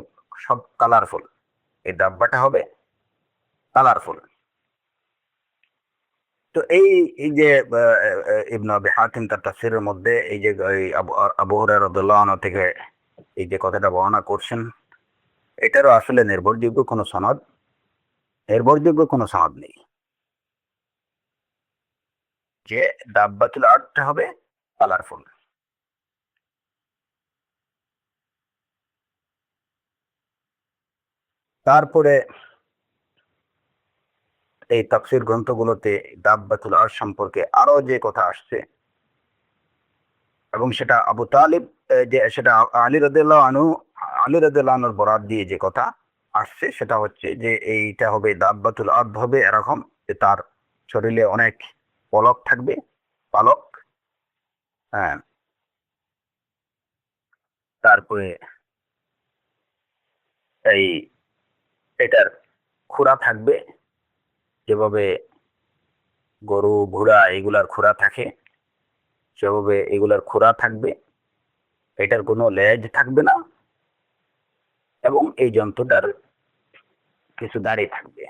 সব কালারফুল, এই দাব্বাটা হবে কালারফুল। তো এই এই যে ইবনে আবি হাতিম তার তাফসীরের মধ্যে এই যে এই আবু হুরায়রা রাদিয়াল্লাহু আনহু থেকে এই যে কথাটা বর্ণনা করছেন, এটারও আসলে নির্ভরযোগ্য কোনো সনদ নেই যে দাব্বাতুল আর্থ হবে কালারফুল। তারপরে এই তাফসীর গ্রন্থগুলোতে দাব্বাতুল আর্থ সম্পর্কে আরো যে কথা আসছে, এবং সেটা আবু তালিব যে সেটা আলী রাদিয়াল্লাহু আনহুর বরাত দিয়ে যে কথা আসছে, সেটা হচ্ছে যে এইটা হবে দাব্বাতুল আর্থ হবে এরকম যে তার শরীরে অনেক পলক থাকবে, পালক। হ্যাঁ, তারপরে এই এটার খুরা থাকবে, যেভাবে গরু ঘোড়া এগুলার খুরা থাকে সেভাবে এগুলার খুরা থাকবে, এটার কোনো লেজ থাকবে না, এবং এই যন্ত্রটার কিছু দাড়ি থাকবে।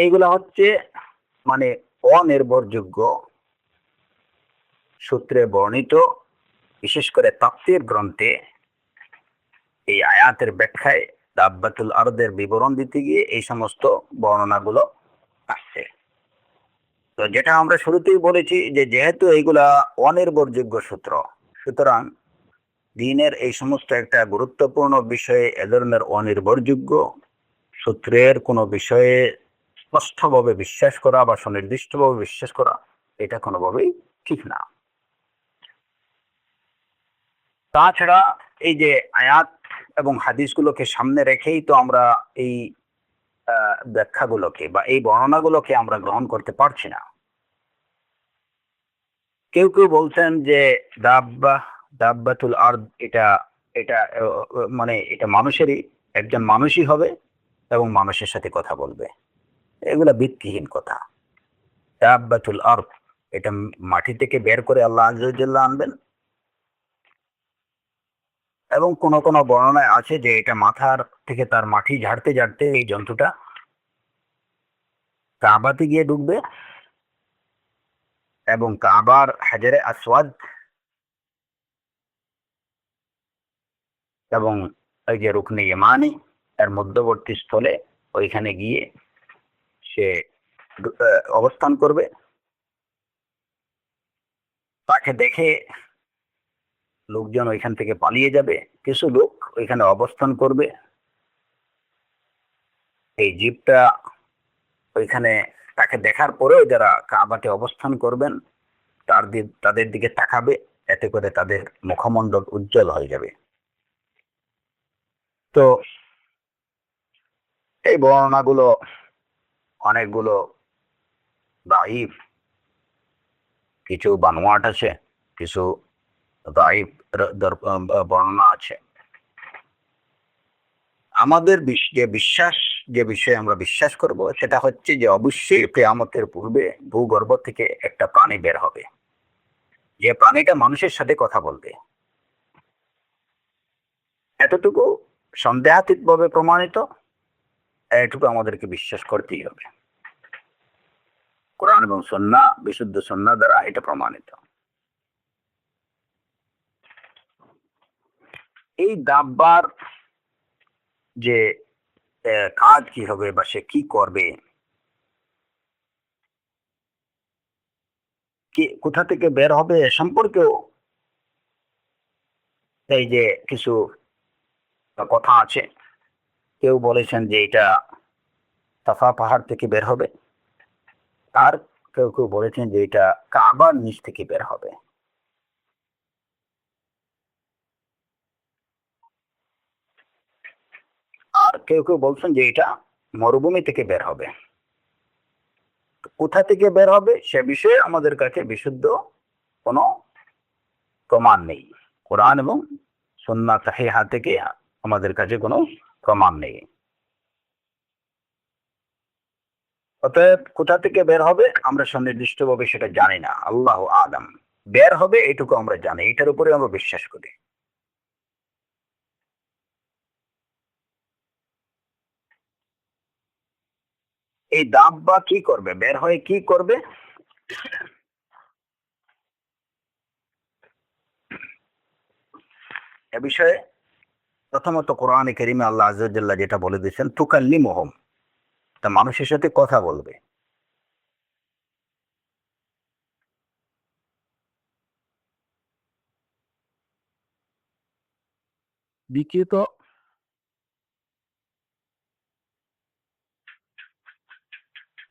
এইগুলা হচ্ছে মানে অনির্ভরযোগ্য সূত্রে বর্ণিত, বিশেষ করে তাফসীর গ্রন্থে এই আয়াতের ব্যাখ্যায় দাব্বাতুল আরদের বিবরণ দিতে গিয়ে এই সমস্ত বর্ণনাগুলো আসছে। তো যেটা আমরা শুরুতেই বলেছি যে যেহেতু এইগুলা অনির্ভরযোগ্য সূত্র, সুতরাং দ্বীনের এই সমস্ত একটা গুরুত্বপূর্ণ বিষয়ে এ ধরনের অনির্ভরযোগ্য সূত্রের কোনো বিষয়ে স্পষ্টভাবে বিশ্বাস করা বা সুনির্দিষ্টভাবে বিশ্বাস করা, এটা কোনোভাবেই ঠিক না। তাছাড়া এই যে আয়াত এবং হাদিসগুলোকে সামনে রেখেই তো আমরা এই ব্যাখ্যাগুলোকে বা এই বর্ণনাগুলোকে আমরা গ্রহণ করতে পারছি না। কেউ কেউ বলছেন যে দাব্বাতুল আরদ এটা এটা মানে এটা মানুষেরই, একজন মানুষই হবে এবং মানুষের সাথে কথা বলবে। এগুলা ভিত্তিহীন কথা। দাব্বাতুল আরদ এটা মাটি থেকে বের করে আল্লাহ আযজা ওয়া জাল্লা আনবেন, এবং কোন কোন বর্ণনায় আছে যে এটা মাথার থেকে তার মাটি ঝাড়তে ঝাড়তে এই জন্তুটা কাবাতে গিয়ে ঢুকবে, এবং কাবার হাজারে আসওয়াদ এবং এই যে রুকনে ইমানি এর মধ্যবর্তী স্থলে ওইখানে গিয়ে সে অবস্থান করবে। তাকে দেখে লোকজন ওইখান থেকে পালিয়ে যাবে, কিছু লোক ওইখানে অবস্থান করবে। এই জীবটা ওইখানে তাকে দেখার পরেও যারা কাবাতে অবস্থান করবেন তাদের দিকে তাকাবে, এতে করে তাদের মুখমণ্ডল উজ্জ্বল হয়ে যাবে। তো এই বর্ণনাগুলো অনেকগুলো দাইফ, কিছু বানোয়াট আছে, কিছু দাইফ বর্ণনা আছে। আমাদের যে বিষয়ে আমরা বিশ্বাস করব সেটা হচ্ছে যে অবশ্যই কিয়ামতের পূর্বে ভূগর্ভ থেকে একটা প্রাণী বের হবে, যে প্রাণীটা মানুষের সাথে কথা বলবে। এতটুকু সন্দেহাতীত ভাবে প্রমাণিত, এটুকু আমাদেরকে বিশ্বাস করতেই হবে। কোরআন এবং সুন্নাহ, বিশুদ্ধ সুন্নাহ দ্বারা এটা প্রমাণিত। এই দাব্বার যে কাজ কি হবে বা সে কি করবে, কি কোথা থেকে বের হবে এ সম্পর্কেও এই যে কিছু কথা আছে। কেউ বলেছেন যে এটা সাফা পাহাড় থেকে বের হবে, আর কেউ কেউ বলেছেন যে এটা কাবার নিচ থেকে বের হবে, আর কেউ কেউ বলছেন যে এটা মরুভূমি থেকে বের হবে। কোথা থেকে বের হবে সে বিষয়ে আমাদের কাছে বিশুদ্ধ কোনো প্রমাণ নেই। কোরআন এবং সুন্নাহ সাহিহা থেকে আমাদের কাছে কোনো প্রমাণ নেই। অতএব কোথা থেকে বের হবে আমরা সুনির্দিষ্টভাবে সেটা জানি না, আল্লাহ আলাম। বের হবে এটুকু আমরা জানি, এটার উপরে আমরা বিশ্বাস করি। এই দাব্বা কি করবে, বের হয়ে কি করবে? এ বিষয়ে প্রথমত কোরআনে কারীমে আল্লাহ আযজা ওয়া জাল্লা যেটা বলে দিয়েছেন, তুকাল্লিমুহুম, তা মানুষের সাথে কথা বলবে। দ্বিতীয়ত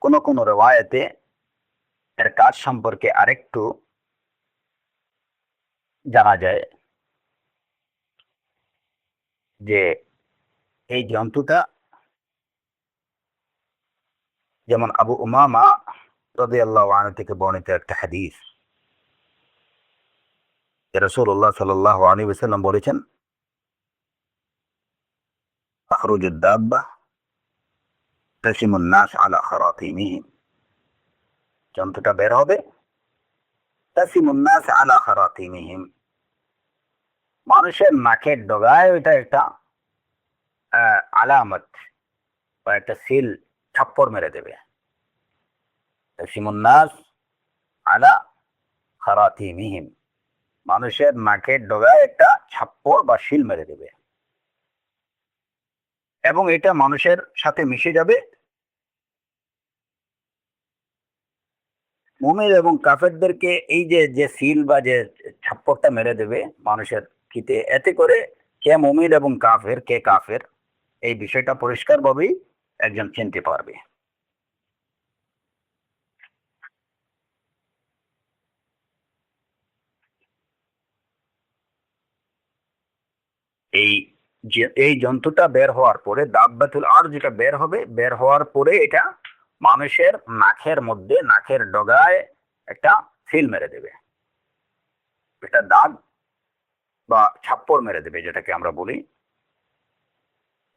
কোন কোন রিওয়ায়াতে এর কাজ সম্পর্কে আরেকটু জানা যায় যে এই জন্তুটা, যেমন আবু উমামা রাদিয়াল্লাহু আনহু থেকে বর্ণিত একটা হাদিস, রাসূলুল্লাহ সাল্লাল্লাহু আলাইহি ওয়াসাল্লাম বলেছেন, আখরুজুদ দাব্বা তাসিমুন নাস আলা খারাতিমিহিম, জন্তুটা বের হবে, তাসিমুন নাস আলা খারাতিমিহিম, মানুষের নাকের ডগায় ওইটা একটা আলামত বা একটা সিল, থাপ্পড় মেরে দেবে। তাসিমুন নাস আলা খারাতিমিহিম, মানুষের নাকের ডগায় একটা ছাপ্পড় বা শিল মেরে দেবে, এবং এটা মানুষের সাথে মিশে যাবে। মুমিন এবং কাফেরদেরকে এই যে যে সিল বা যে ছাপ্পড়টা মেরে দেবে মানুষের কিতে, এতে করে কে মুমিন এবং কাফের, কে কাফের, এই বিষয়টা পরিষ্কারভাবেই একজন চিনতে পারবে। এই এই জন্তুটা বের হওয়ার পরে, দাব্বাতুল আর যেটা বের হবে, বের হওয়ার পরে এটা মানুষের নাকের মধ্যে, নাকের ডগায় একটা সিল মেরে দেবে, এটা দাগ বা ছাপ্পড় মেরে দেবে যেটাকে আমরা বলি।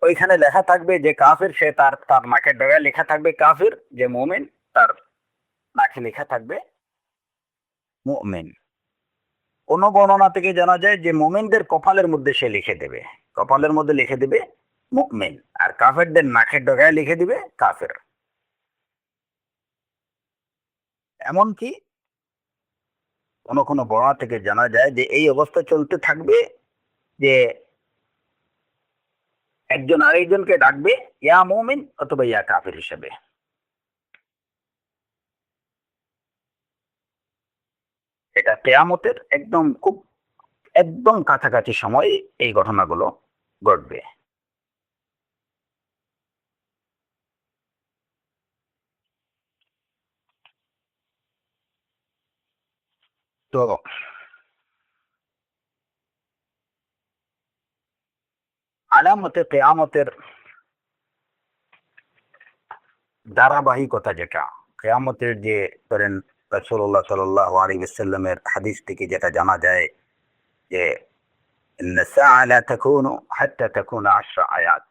ওইখানে লেখা থাকবে যে কাফির, সে তার তার নাকের ডগায় লেখা থাকবে কাফির, যে মুমিন তার নাকে লেখা থাকবে মুমিন। কোন বর্ণনা থেকে জানা যায় যে মুমিনদের কপালের মধ্যে সে লিখে দেবে, কপালের মধ্যে লিখে দেবে মুমিন, আর কাফেরদের নাকের ডগায় লিখে দিবে কাফের। এমনকি কোন কোন বর্ণনা থেকে জানা যায় যে এই অবস্থা চলতে থাকবে, যে একজন আরেকজনকে ডাকবে ইয়া মুমিন অথবা ইয়া কাফির হিসেবে। এটা কেয়ামতের একদম খুব একদম কাছাকাছি সময়ে এই ঘটনাগুলো ঘটবে। তো আলামতে কেয়ামতের ধারাবাহিকতা, যেটা কেয়ামতের যে ধরেন রাসূলুল্লাহ সাল্লাল্লাহু আলাইহি ওয়াসাল্লামের হাদিস থেকে যেটা জানা যায় যে ইন্না সাআ লা তাকুনু হাত্তা তাকুনা 10 আয়াত,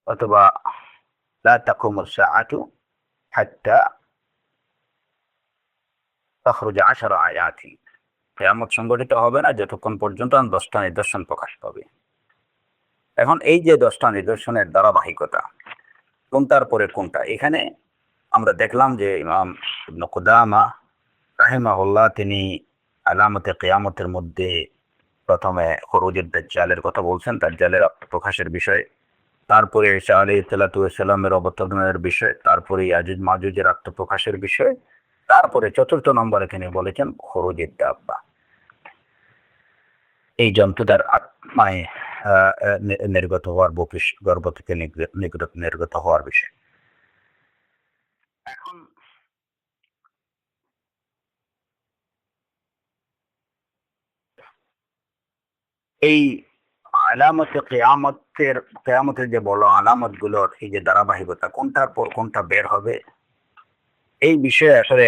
অথবা লা তাকুমু সাআতু হাত্তা তাখরুজা 10 আয়াতি, কিয়ামত সংঘটিত হবে না যতক্ষণ পর্যন্ত 10টা নিদর্শন প্রকাশ পাবে। এখন এই যে 10টা নিদর্শনের ধারাবাহিকতা, কোনটার পরে কোনটা, এখানে আমরা দেখলাম যে ইমাম ইবনে কুদামা রাহিমাহুল্লাহ তিনি আলামতে কিয়ামতের মধ্যে প্রথমে খুরুজুদ দাজ্জালের কথা বলছেন, দাজ্জালের প্রকাশের বিষয়, তারপরে ঈসা আলাইহিস সালাতু ওয়াস সালামের অবতরণের বিষয়, তারপরে ইয়াজুজ মাজুজের আত্মপ্রকাশের বিষয়, তারপরে চতুর্থ নম্বরে তিনি বলেছেন খুরুজুদ দাব্বা, এই জন্তুটার মানে নির্গত হওয়ার, গর্ভ থেকে নির্গত হওয়ার বিষয়। এখন এই আলামতে কিয়ামতের যে বড় আলামত গুলোর এই যে ধারাবাহিকতা কোনটার পর কোনটা বের হবে, এই বিষয়ে আসলে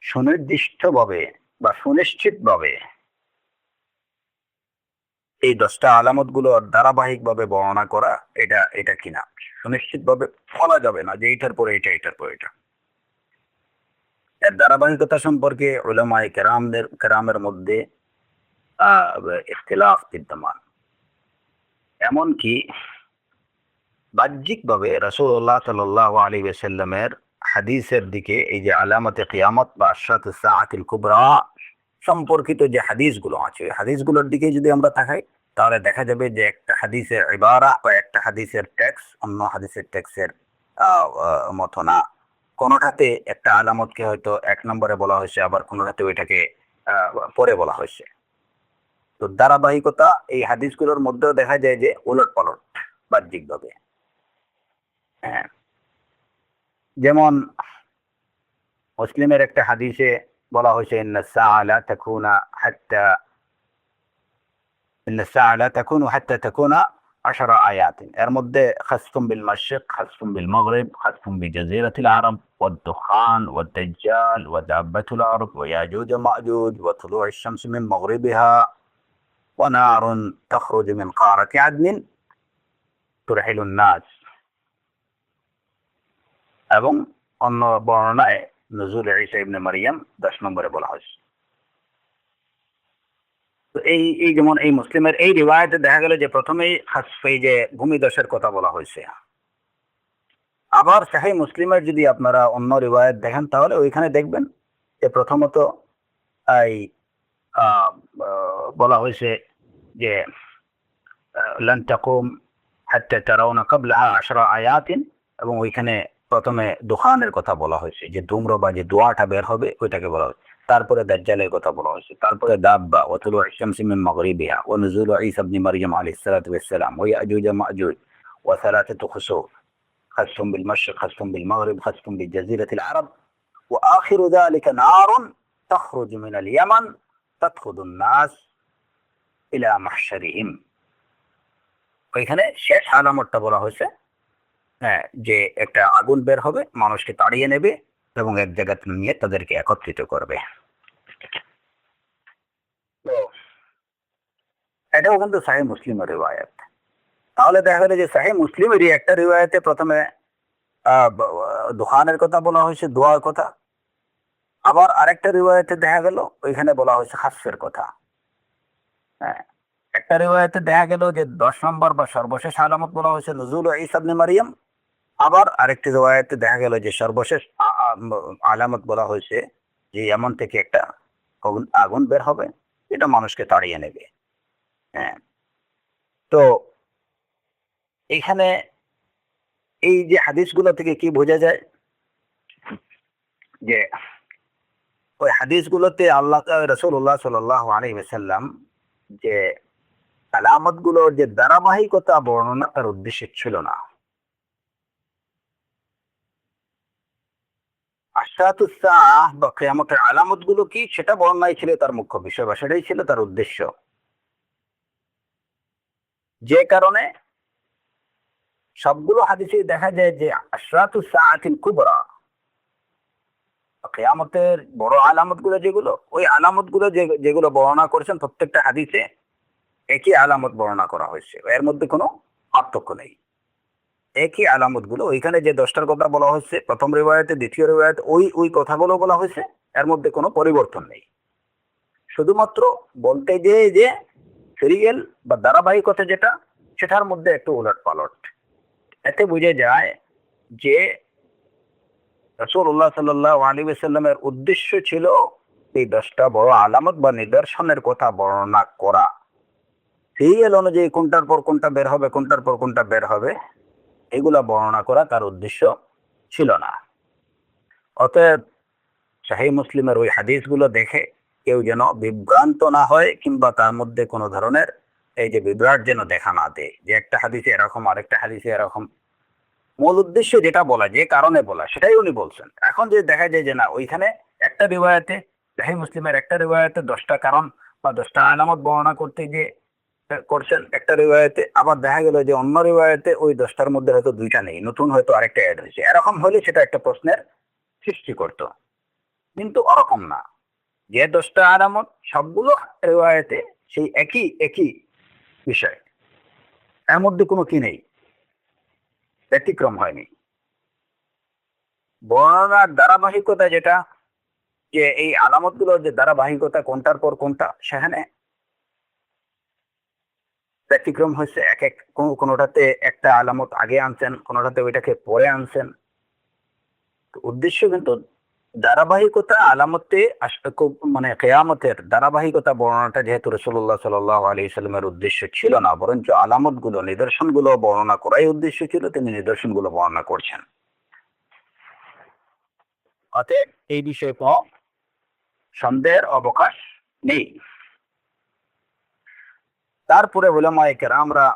সুনির্দিষ্টভাবে বা সুনিশ্চিতভাবে এই 10টা আলামত গুলো ধারাবাহিকভাবে বর্ণনা করা এটা কিনা সুনিশ্চিতভাবে বলা যাবে না যে এইটার পরে এটা, এটার পরে এটা। এর ধারাবাহিকতা সম্পর্কে উলামায়ে কেরামের মধ্যে ইখতিলাফ বিদ্যমান। এমনকি বাহ্যিকভাবে রাসূলুল্লাহ সাল্লাল্লাহু আলাইহি ওয়াসাল্লামের হাদিসের দিকে এই যে আলামতে কিয়ামত বা আশরাতুস সাআতিল কুবরা সম্পর্কিত যে হাদিসগুলো আছে, হাদিসগুলোর দিকে যদি আমরা তাকাই তাহলে দেখা যাবে যে একটা হাদিসের ইবারা বা একটা হাদিসের টেক্সট অন্য হাদিসের টেক্সটের মতো না। কোনোটাতে একটা আলামতকে হয়তো 1 নম্বরে বলা হয়েছে, আবার কোনোটাতে ওইটাকে পরে বলা হয়েছে। তো ধারাবাহিকতা এই হাদিসগুলোর মধ্যেও দেখা যায় যে উলট পালট বাহ্যিকভাবে। হ্যাঁ, যেমন মুসলিমের একটা হাদিসে বলা হয়েছে ইন্না সাআ লা তাকুনু হাত্তা তাকুনা 10 আয়াতিন। এর মধ্যে খাসফুম বিল মাশরিক, খাসফুম বিল মাগরিব, খাসফুম বিজাজিরাতিল আরব, ওয়াদ-দুখান, ওয়াদ-দাজ্জাল, ওয়া দাব্বাতুল আরব, ওয়া ইয়াজুজ ওয়া মা'জুজ, ওয়া তুলু'উশ শামসি মিন মাগরিবিহা, ওয়া নারুন তাখরুজু মিন কারাতি আদনিন তুরহিলুন নাস। এবং অন্য বর্ণনায় নজুল ঈসা ইবনে মারইয়াম 10 নম্বরে বলা হয়েছে। তো এই যেমন এই মুসলিমের এই রিওয়ায়াতে দেখা গেল যে প্রথমেই এই যে ভূমিধসের কথা বলা হয়েছে। আবার সহিহ মুসলিমের যদি আপনারা অন্য রিওয়ায়াত দেখেন তাহলে ওইখানে দেখবেন যে প্রথমত এই বলা হয়েছে যে লান তাকুম হাত্তা তারাউনা ক্বাবলাহা 10 আয়াতিন, এবং ওইখানে প্রথমে দুখানের কথা বলা হয়েছে যে ধূম্র বা যে ধোঁয়াটা বের হবে ওইটাকে বলা হয়েছে। তারপরে দাজ্জালের কথা বলা হয়েছে, তারপরে দাব্বা, ওয়া তুলু'উশ শামসি মিন মাগরিবিহা, ওয়া নুজুলু ঈসা ইবনে মারইয়াম আলাইহিস সালাতু ওয়াস সালাম, ওয়া ইয়াজুজ ওয়া মা'জুজ, ওয়া সালাসাতু খুসুফ, খাসফুম বিল মাশরিক, খাসফুম বিল মাগরিব, খাসফুম বিজাজিরাতিল আরব, ওয়া আখিরু যালিকা নারুন তাখরুজু মিনাল ইয়ামান তাদখুলুন নাস ইলা মাহশারিহিম। ওইখানে শেষ আলামতটা বলা হয়েছে, হ্যাঁ, যে একটা আগুন বের হবে, মানুষকে তাড়িয়ে নেবে এবং এক জায়গাতে নিয়ে তাদেরকে একত্রিত করবে। তো এটাও কিন্তু সহিহ মুসলিমের রিওয়ায়াত। তাহলে দেখা গেল যে সহিহ মুসলিমেরই একটা রিওয়ায়াতে প্রথমে দুখানের কথা বলা হয়েছে, দোয়ার কথা। আবার আরেকটা রিওয়ায়াতে দেখা গেল ওইখানে বলা হয়েছে খাসফের কথা। হ্যাঁ, একটা রিওয়ায়াতে দেখা গেল যে 10 নম্বর বা সর্বশেষ আলামত বলা হয়েছে নুজুল ঈসা ইবনে মারইয়াম। আবার আরেকটি রিওয়ায়াতে দেখা গেল যে সর্বশেষ আলামত বলা হয়েছে যে এমন থেকে একটা আগুন বের হবে, এটা মানুষকে তাড়িয়ে নেবে। হ্যাঁ, তো এখানে এই যে হাদিসগুলো থেকে কি বোঝা যায় যে ওই হাদিসগুলোতে রাসূলুল্লাহ সাল্লাল্লাহু আলাইহি ওয়াসাল্লাম যে আলামতগুলোর যে ধারাবাহিকতা বর্ণনা তার উদ্দেশ্য ছিল না। আশরাতুস সাআহ বা কিয়ামতের আলামতগুলো কি সেটা বর্ণনাই ছিল তার মুখ্য বিষয়, বা সেটাই ছিল তার উদ্দেশ্য। যে কারণে সবগুলো হাদিসে দেখা যায় যে আশরাতুস সাআতিল কুবরা, কিয়ামতের বড় আলামতগুলো যেগুলো, ওই আলামতগুলো যেগুলো বর্ণনা করেছেন প্রত্যেকটা হাদিসে একই আলামত বর্ণনা করা হয়েছে, এর মধ্যে কোনো পার্থক্য নেই। একই আলামতগুলো, ওইখানে যে 10টার কথা বলা হয়েছে প্রথম রিওয়ায়াতে, দ্বিতীয় রিওয়ায়াতে ওই কথাগুলো বলা হয়েছে, এর মধ্যে কোনো পরিবর্তন নেই। শুধুমাত্র বলতে যে সিরিয়াল বা ধারাবাহিকতা যেটা, সেটার মধ্যে একটু উলট পালট। এতে বোঝা যায় যে রাসূলুল্লাহ সাল্লাল্লাহু আলাইহি ওয়াসাল্লামের উদ্দেশ্য ছিল এই 10টা বড় আলামত বা নিদর্শনের কথা বর্ণনা করা। সিরিয়াল অনুযায়ী কোনটার পর কোনটা বের হবে, কোনটার পর কোনটা বের হবে, এগুলা বর্ণনা করা তার উদ্দেশ্য ছিল না। অতএব সহিহ মুসলিমের ওই হাদিসগুলো দেখে কেউ যেন বিভ্রান্ত না হয়, কিংবা তার মধ্যে কোনো ধরনের এই যে বিভ্রাট যেন দেখা না দেয় যে একটা হাদিসে এরকম আরেকটা হাদিসে এরকম। মূল উদ্দেশ্য যেটা বলা, যে কারণে বলা, সেটাই উনি বলছেন। এখন যে দেখা যায় যে না, ওইখানে একটা রিওয়ায়াতে, সহিহ মুসলিমের একটা রিওয়ায়াতে 10টা কারণ বা 10টা আলামত বর্ণনা করতে গিয়ে করছেন একটা রিওয়ায়াতে, আবার দেখা গেল যে অন্য রিওয়ায়াতে ওই 10টার মধ্যে হয়তো 2টা নেই, নতুন হয়তো আরেকটা অ্যাড হয়েছে। এরকম হলে সেটা একটা প্রশ্নের সৃষ্টি করত, কিন্তু ওরকম না। যে 10টা আলামত সবগুলো রিওয়ায়াতে সেই একই একই বিষয়, এর মধ্যে কোনো কি নেই, ব্যতিক্রম হয়নি। বর্ণনার ধারাবাহিকতা যেটা, যে এই আলামত গুলোর যে ধারাবাহিকতা কোনটার পর কোনটা, সেখানে ব্যতিক্রম হয়েছে। এক এক কোনোটাতে একটা আলামত আগে আনছেন, কোনোটাতে ওইটাকে পরে আনছেন। তো উদ্দেশ্য কিন্তু ধারাবাহিকতা আলামতে মানে কেয়ামতের ধারাবাহিকতা বর্ণনাটা যেহেতু রাসূলুল্লাহ সাল্লাল্লাহু আলাইহি সাল্লামের উদ্দেশ্য ছিল না, বরঞ্চ আলামত গুলো নিদর্শন গুলো বর্ণনা করাই উদ্দেশ্য ছিল, তিনি নিদর্শন গুলো বর্ণনা করছেন। অতএব এই বিষয়ে কোনো সন্দেহের অবকাশ নেই। তারপরে উলামায়ে কেরামরা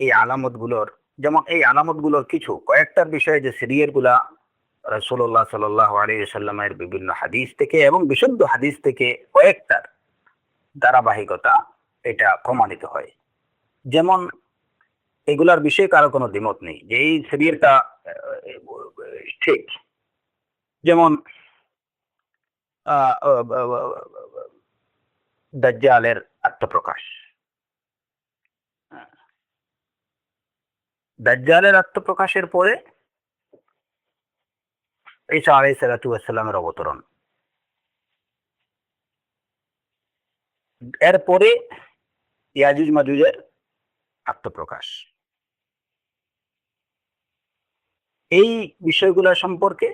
এই আলামত গুলোর, যেমন এই আলামত গুলোর কিছু কয়েকটার বিষয়ে যে সিরিয়াল গুলা রাসূলুল্লাহ সাল্লাল্লাহু আলাইহি সাল্লামের বিভিন্ন হাদিস থেকে এবং বিশুদ্ধ হাদিস থেকে কয়েকটার ধারাবাহিকতা এটা প্রমাণিত হয়। যেমন এগুলার বিষয়ে কারো কোনো দ্বিমত নেই যে এই সিরিয়ালটা ঠিক। যেমন আহ, আহ, আহ, দাজ্জালের আত্মপ্রকাশ। দাজ্জালের আত্মপ্রকাশের পরে ঈসা আলাইহিস সালাতু ওয়াস সালামের অবতরণ, এরপরে ইয়াজুজ মাজুজের আত্মপ্রকাশ। এই বিষয়গুলো সম্পর্কে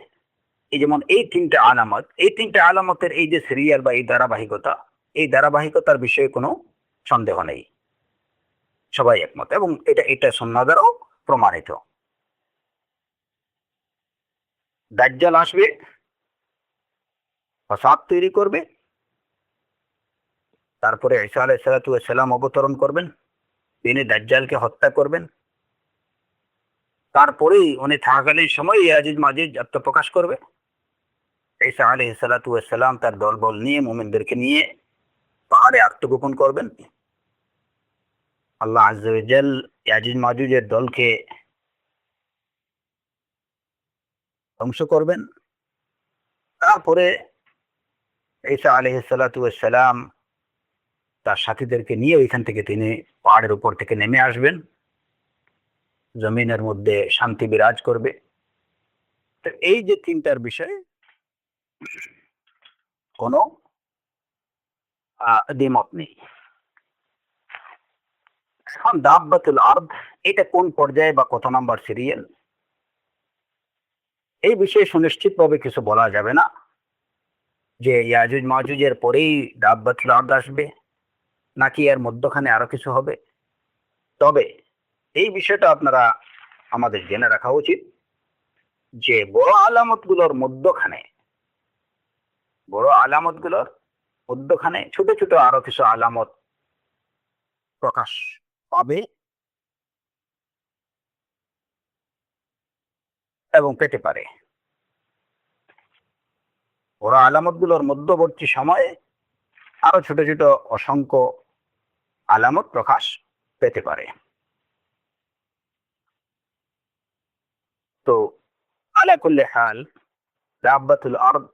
এই যেমন এই 3টে আলামত, এই 3টে আলামতের এই যে সিরিয়াল বা এই ধারাবাহিকতা, এই ধারাবাহিকতার বিষয়ে কোনো সন্দেহ নেই, সবাই একমত, এবং এটা এটা সুন্নাহ দ্বারাও প্রমাণিত। দাজ্জাল আসবে, ফাসাদ তৈরি করবে, তারপরে ঈসা আলাইহিস সালাতু ওয়াস সালাম অবতরণ করবেন, তিনি দাজ্জালকে হত্যা করবেন, তারপরেই উনি থাকাকালীন সময় ইয়াজুজ মাজুজ আত্মপ্রকাশ করবে। ঈসা আলাইহিস সালাতু ওয়াস সালাম তার দলবল নিয়ে, মুমিনদেরকে নিয়ে পাহাড়ে আত্মগোপন করবেন। আল্লাহ আজ্জা ওয়া জাল ইয়াজুজ মাজুজের দলকে ধ্বংস করবেন। তারপরে ঈসা আলাইহিস সালাতু ওয়াস সালাম তার সাথীদেরকে নিয়ে ওইখান থেকে তিনি পাহাড়ের উপর থেকে নেমে আসবেন, জমিনের মধ্যে শান্তি বিরাজ করবে। তো এই যে 3টার বিষয়ে কোনো দ্বিমত নেই। এখন দাব্বাতুল আরদ, এটা কোন পর্যায়ে বা কত নাম্বার সিরিয়াল, এই বিষয়ে সুনিশ্চিতভাবে কিছু বলা যাবে না যে ইয়াজুজ মাজুজের পরেই দাব্বাতুল আরদ আসবে নাকি এর মধ্যখানে আরো কিছু হবে। তবে এই বিষয়টা আপনারা আমাদের জেনে রাখা উচিত যে বড় আলামত গুলোর মধ্যখানে ছোট ছোট আরো কিছু আলামত প্রকাশ পাবে এবং পেতে পারে। বড় আলামত গুলোর মধ্যবর্তী সময়ে আরো ছোট ছোট অসংখ্য আলামত প্রকাশ পেতে পারে। তো আলা কুল্লি হাল, দাব্বাতুল আরদ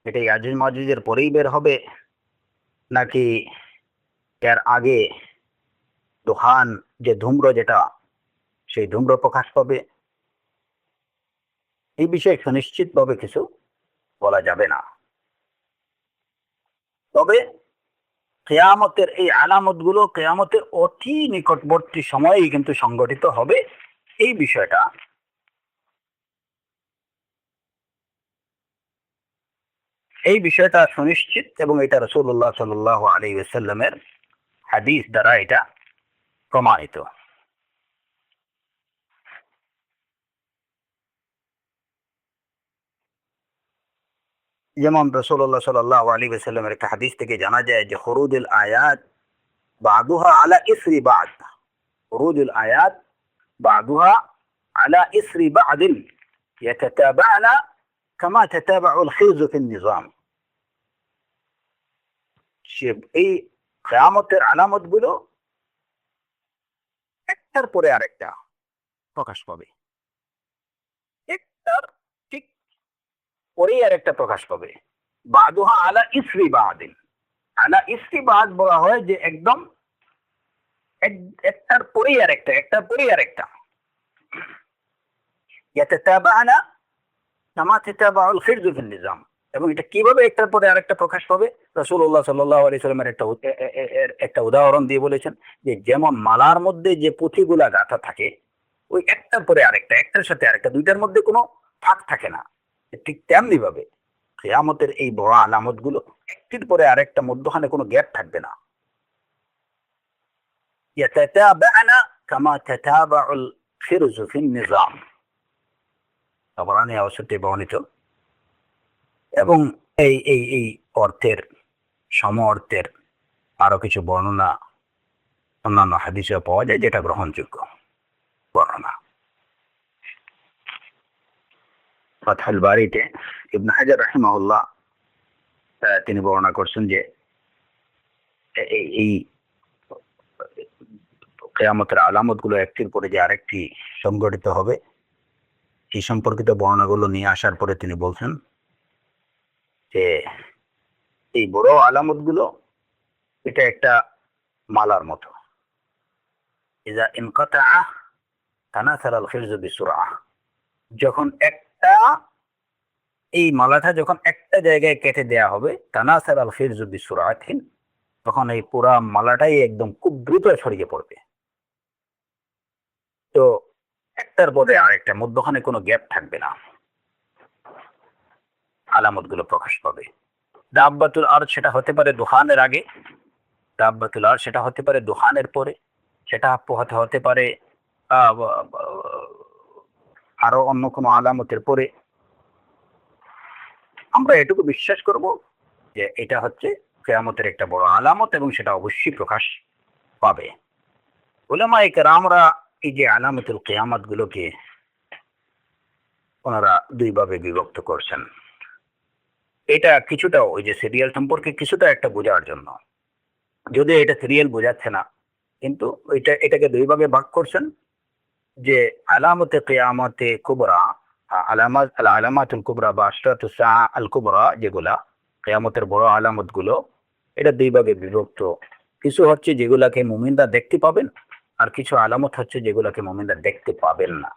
এটা ইয়াজুজ মাজুজের পরেই বের হবে নাকি এর আগে দোহান, যে ধূম্র যেটা, সেই ধূম্র প্রকাশ পাবে, এই বিষয়ে সুনিশ্চিতভাবে কিছু বলা যাবে না। তবে কেয়ামতের এই আলামত গুলো কেয়ামতের অতি নিকটবর্তী সময়েই কিন্তু সংগঠিত হবে, এই বিষয়টা সুনিশ্চিত, এবং এটা রাসূলুল্লাহ সাল্লাল্লাহু আলাইহি ওয়াসাল্লামের হাদিস দ্বারা এটা প্রমাণিত। যেমন রাসূলুল্লাহ সাল্লাল্লাহু আলাইহি ওয়াসাল্লামের একটা হাদিস থেকে জানা যায় যে খুরুজুল আয়াত বাদুহা আলা ইসরি বাদ, খুরুজুল আয়াত বাদুহা আলা ইসরি বাদিন ইয়াতাতাবা'না কামা তাতাবা'ুল খিযু ফিন নিজাম। সে এই কিয়ামতের আলামত গুলো একটার পরে আরেকটা প্রকাশ পাবে, একটার ঠিক পরেই আরেকটা প্রকাশ পাবে। বাদুহা আলা ইসরি বাদিন, আলা ইসরি বাদ বলা হয় যে একদম একটার পরেই আরেকটা, একটার পরেই আরেকটা। ইয়াতাতাবানা কামা তাতাবাউল খিরজু ফিন নিজাম। এবং এটা কিভাবে একটার পরে আরেকটা প্রকাশ পাবে, রাসূলুল্লাহ সাল্লাল্লাহু আলাইহি সাল্লামের একটা উদাহরণ দিয়ে বলেছেন যে যেমন মালার মধ্যে যে পুঁথিগুলা গাঁথা থাকে, ওই একটার পরে আরেকটা, একটার সাথে আরেকটা, দুইটার মধ্যে কোনো ফাঁক থাকে না, ঠিক তেমনি ভাবে কিয়ামতের এই বড় আলামত গুলো একটির পরে আরেকটা, মধ্যখানে কোনো গ্যাপ থাকবে না। ইয়াতাতাবানা কামা তাতাবাউল খিরজু ফিন নিজাম, তাবরানী অবশ্যই বর্ণিত। এবং এই এই এই অর্থের সম অর্থের আরো কিছু বর্ণনা অন্যান্য হাদিসে পাওয়া যায়, যেটা গ্রহণযোগ্য বর্ণনা। ফাতহুল বারীতে ইবনে হাজার রাহিমাহুল্লাহ তিনি বর্ণনা করছেন যে এই কিয়ামতের আলামত গুলো একটির পরে যে আরেকটি সংঘটিত হবে, এই সম্পর্কিত বর্ণনাগুলো নিয়ে আসার পরে তিনি বলছেন যে এই বড় আলামত গুলো এটা একটা মালার মতো। ইযা ইনকাতাআ তানাসারা আল খিরজু বিসুরআ, যখন একটা এই মালাটা যখন একটা জায়গায় কেটে দেয়া হবে, তানাসারা আল খিরজু বিসুরআতিন, তখন এই পুরা মালাটাই একদম খুব দ্রুত ছড়িয়ে পড়বে। তো একটার পরে আরেকটা, মধ্যখানে কোনো গ্যাপ থাকবে না, আলামত গুলো প্রকাশ পাবে। দাব্বাতুল আরদ সেটা হতে পারে দুহানের আগে, দাব্বাতুল আরদ সেটা হতে পারে দুহানের পরে, সেটা হতে পারে আরো অন্য কোনো আলামতের পরে। আমরা এটুকু বিশ্বাস করব যে এটা হচ্ছে কিয়ামতের একটা বড় আলামত এবং সেটা অবশ্যই প্রকাশ পাবে। উলামায়ে কেরামরা এই যে আলামতুল কিয়ামত গুলোকে ওনারা দুই ভাবে বিভক্ত করছেন। এটা কিছুটা ওই যে সিরিয়াল সম্পর্কে কিছুটা একটা বোঝার জন্য, যদিও এটা সিরিয়াল বোঝাচ্ছে না, কিন্তু এটাকে দুই ভাগে ভাগ করছেন যে আলামতে কিয়ামতে কুবরা, আলামাতুল কুবরা বা আশরাতুস সাআ আল কুবরা, যেগুলা কিয়ামতের বড় আলামত গুলো, এটা দুই ভাগে বিভক্ত। কিছু হচ্ছে যেগুলাকে মুমিনরা দেখতে পাবেন, আর কিছু আলামত হচ্ছে যেগুলাকে মুমিনরা দেখতে পাবেন না।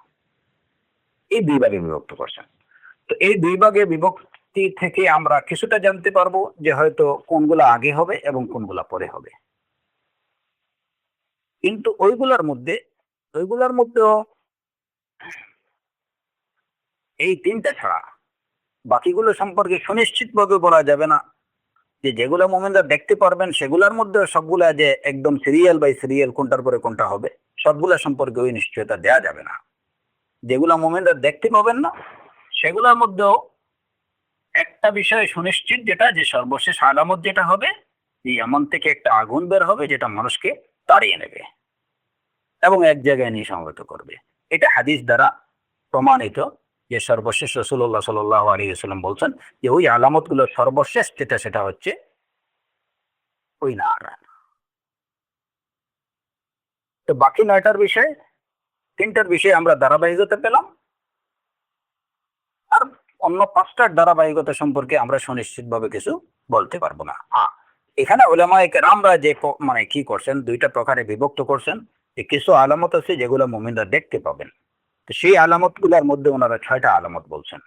এই দুই ভাগে বিভক্ত করছেন। তো এই দুই ভাগে বিভক্তি থেকে আমরা কিছুটা জানতে পারবো যে হয়তো কোনগুলা আগে হবে এবং কোনগুলা পরে হবে। কিন্তু ওইগুলোর মধ্যেও এই তিনটা ছাড়া বাকিগুলো সম্পর্কে সুনিশ্চিত ভাবে বলা যাবে না যে যেগুলো মুমিনরা দেখতে পারবেন সেগুলোর মধ্যে সবগুলা যে একদম সিরিয়াল বাই সিরিয়াল কোনটার পরে কোনটা হবে, সবগুলা সম্পর্কে ওই নিশ্চয়তা দেওয়া যাবে না। যেগুলা মুমিনরা দেখতে পাবেন না সেগুলোর মধ্যেও একটা বিষয় সুনিশ্চিত, যেটা যে সর্বশেষ আলামত যেটা হবে, এই এমন থেকে একটা আগুন বের হবে যেটা মানুষকে তাড়িয়ে নেবে এবং এক জায়গায় নিয়ে সমবেত করবে। এটা হাদিস দ্বারা প্রমাণিত যে সর্বশেষ রাসূলুল্লাহ সাল্লাল্লাহু আলাইহি ওয়াসাল্লাম বলছেন যে ওই আলামত গুলো সর্বশেষ যেটা সেটা হচ্ছে ওই নার। তো বাকি 9টার বিষয়ে 3টার বিষয়ে আমরা ধারাবাহিকতা পেলাম, আর অন্য 5টার ধারাবাহিকতা সম্পর্কে আমরা সুনিশ্চিত ভাবে কিছু বলতে পারবো না। এখানে উলামায়ে কেরামরা যে মানে কি করছেন, দুইটা প্রকারে বিভক্ত করছেন। যে কিছু আলামত আছে যেগুলো মুমিনরা দেখতে পাবেন, তো সেই আলামত গুলার মধ্যে ওনারা 6টা আলামত বলছেন,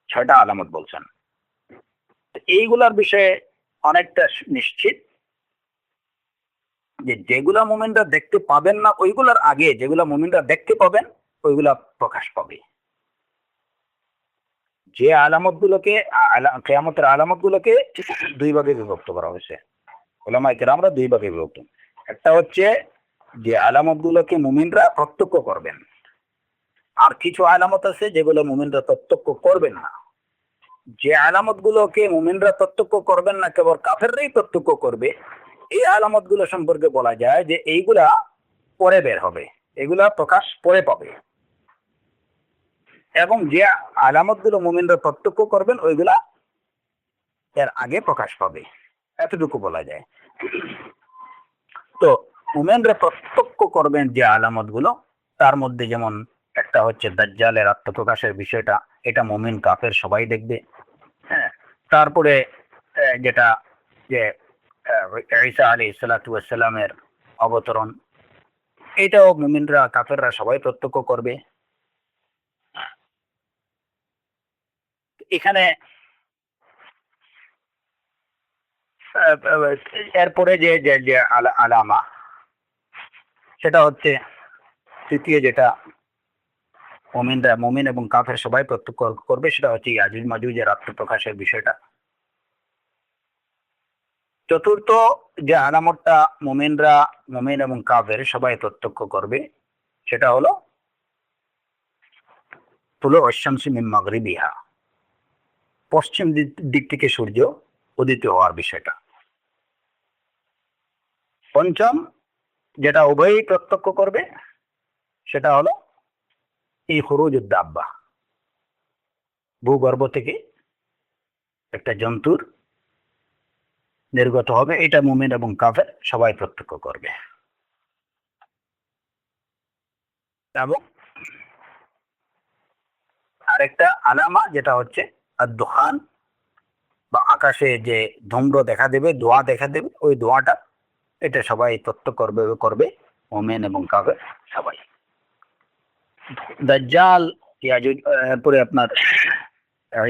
6টা আলামত বলছেন। এইগুলার বিষয়ে অনেকটা নিশ্চিত যে যেগুলা মুমিনরা দেখতে পাবেন না, ওইগুলার আগে যেগুলা মুমিনরা দেখতে পাবেন ওইগুলা প্রকাশ পাবে। যে আলামত গুলোকে কিয়ামতের আলামত গুলোকে দুই ভাগে বিভক্ত করা হয়েছে, উলামায়ে কেরামরা দুই ভাগে বিভক্ত। একটা হচ্ছে যে আলামত গুলোকে মুমিনরা প্রত্যক্ষ করবেন, আর কিছু আলামত আছে যেগুলো মুমিনরা প্রত্যক্ষ করবেন না। যে আলামত গুলোকে মুমিনরা প্রত্যক্ষ করবেন না, কেবল কাফেররাই প্রত্যক্ষ করবে, এই আলামত গুলো সম্পর্কে বলা যায় যে এইগুলা পরে বের হবে, এগুলা প্রকাশ পরে পাবে। এবং যে আলামত গুলো মুমিনরা প্রত্যক্ষ করবেন ওইগুলা এর আগে প্রকাশ পাবে। এতটুকু বলা যায়। তো মুমিনরা প্রত্যক্ষ করবেন যে আলামত গুলো, তার মধ্যে যেমন একটা হচ্ছে দাজ্জালের আত্মপ্রকাশের বিষয়টা, এটা মুমিন কাফের সবাই দেখবে। হ্যাঁ, তারপরে যেটা যে ঈসা আলাইহিস সালাতু ওয়াস সালামের অবতরণ, এটাও মুমিনরা কাফেররা সবাই প্রত্যক্ষ করবে। এখানে এরপরে যে যে যে আলামা, সেটা হচ্ছে তৃতীয় যেটা মুমিন এবং কাফের সবাই প্রত্যক্ষ করবে, সেটা হচ্ছে ইয়াজুজ মাজুজের আত্মপ্রকাশের বিষয়টা। চতুর্থ যে আলামতটা মুমিন এবং কাফের সবাই প্রত্যক্ষ করবে, সেটা হলো তুলু আশ-শামসি মিন মাগরিবিহা, পশ্চিম দিক থেকে সূর্য উদিত হওয়ার বিষয়টা। পঞ্চম যেটা উভয়ই প্রত্যক্ষ করবে, সেটা হলো এই খুরুজুদ দাব্বা, ভূগর্ভ থেকে একটা জন্তুর নির্গত হবে, এটা মুমিন এবং কাফের সবাই প্রত্যক্ষ করবে। এবং আরেকটা আলামা যেটা হচ্ছে আর-দুখান, বা আকাশে যে ধূম্র দেখা দেবে, ধোঁয়া দেখা দেবে, ওই ধোঁয়াটা, এটা সবাই প্রত্যক্ষ করবে মুমিন এবং কাফের সবাই। দাজ্জাল, ইয়াজুজ, এরপরে আপনার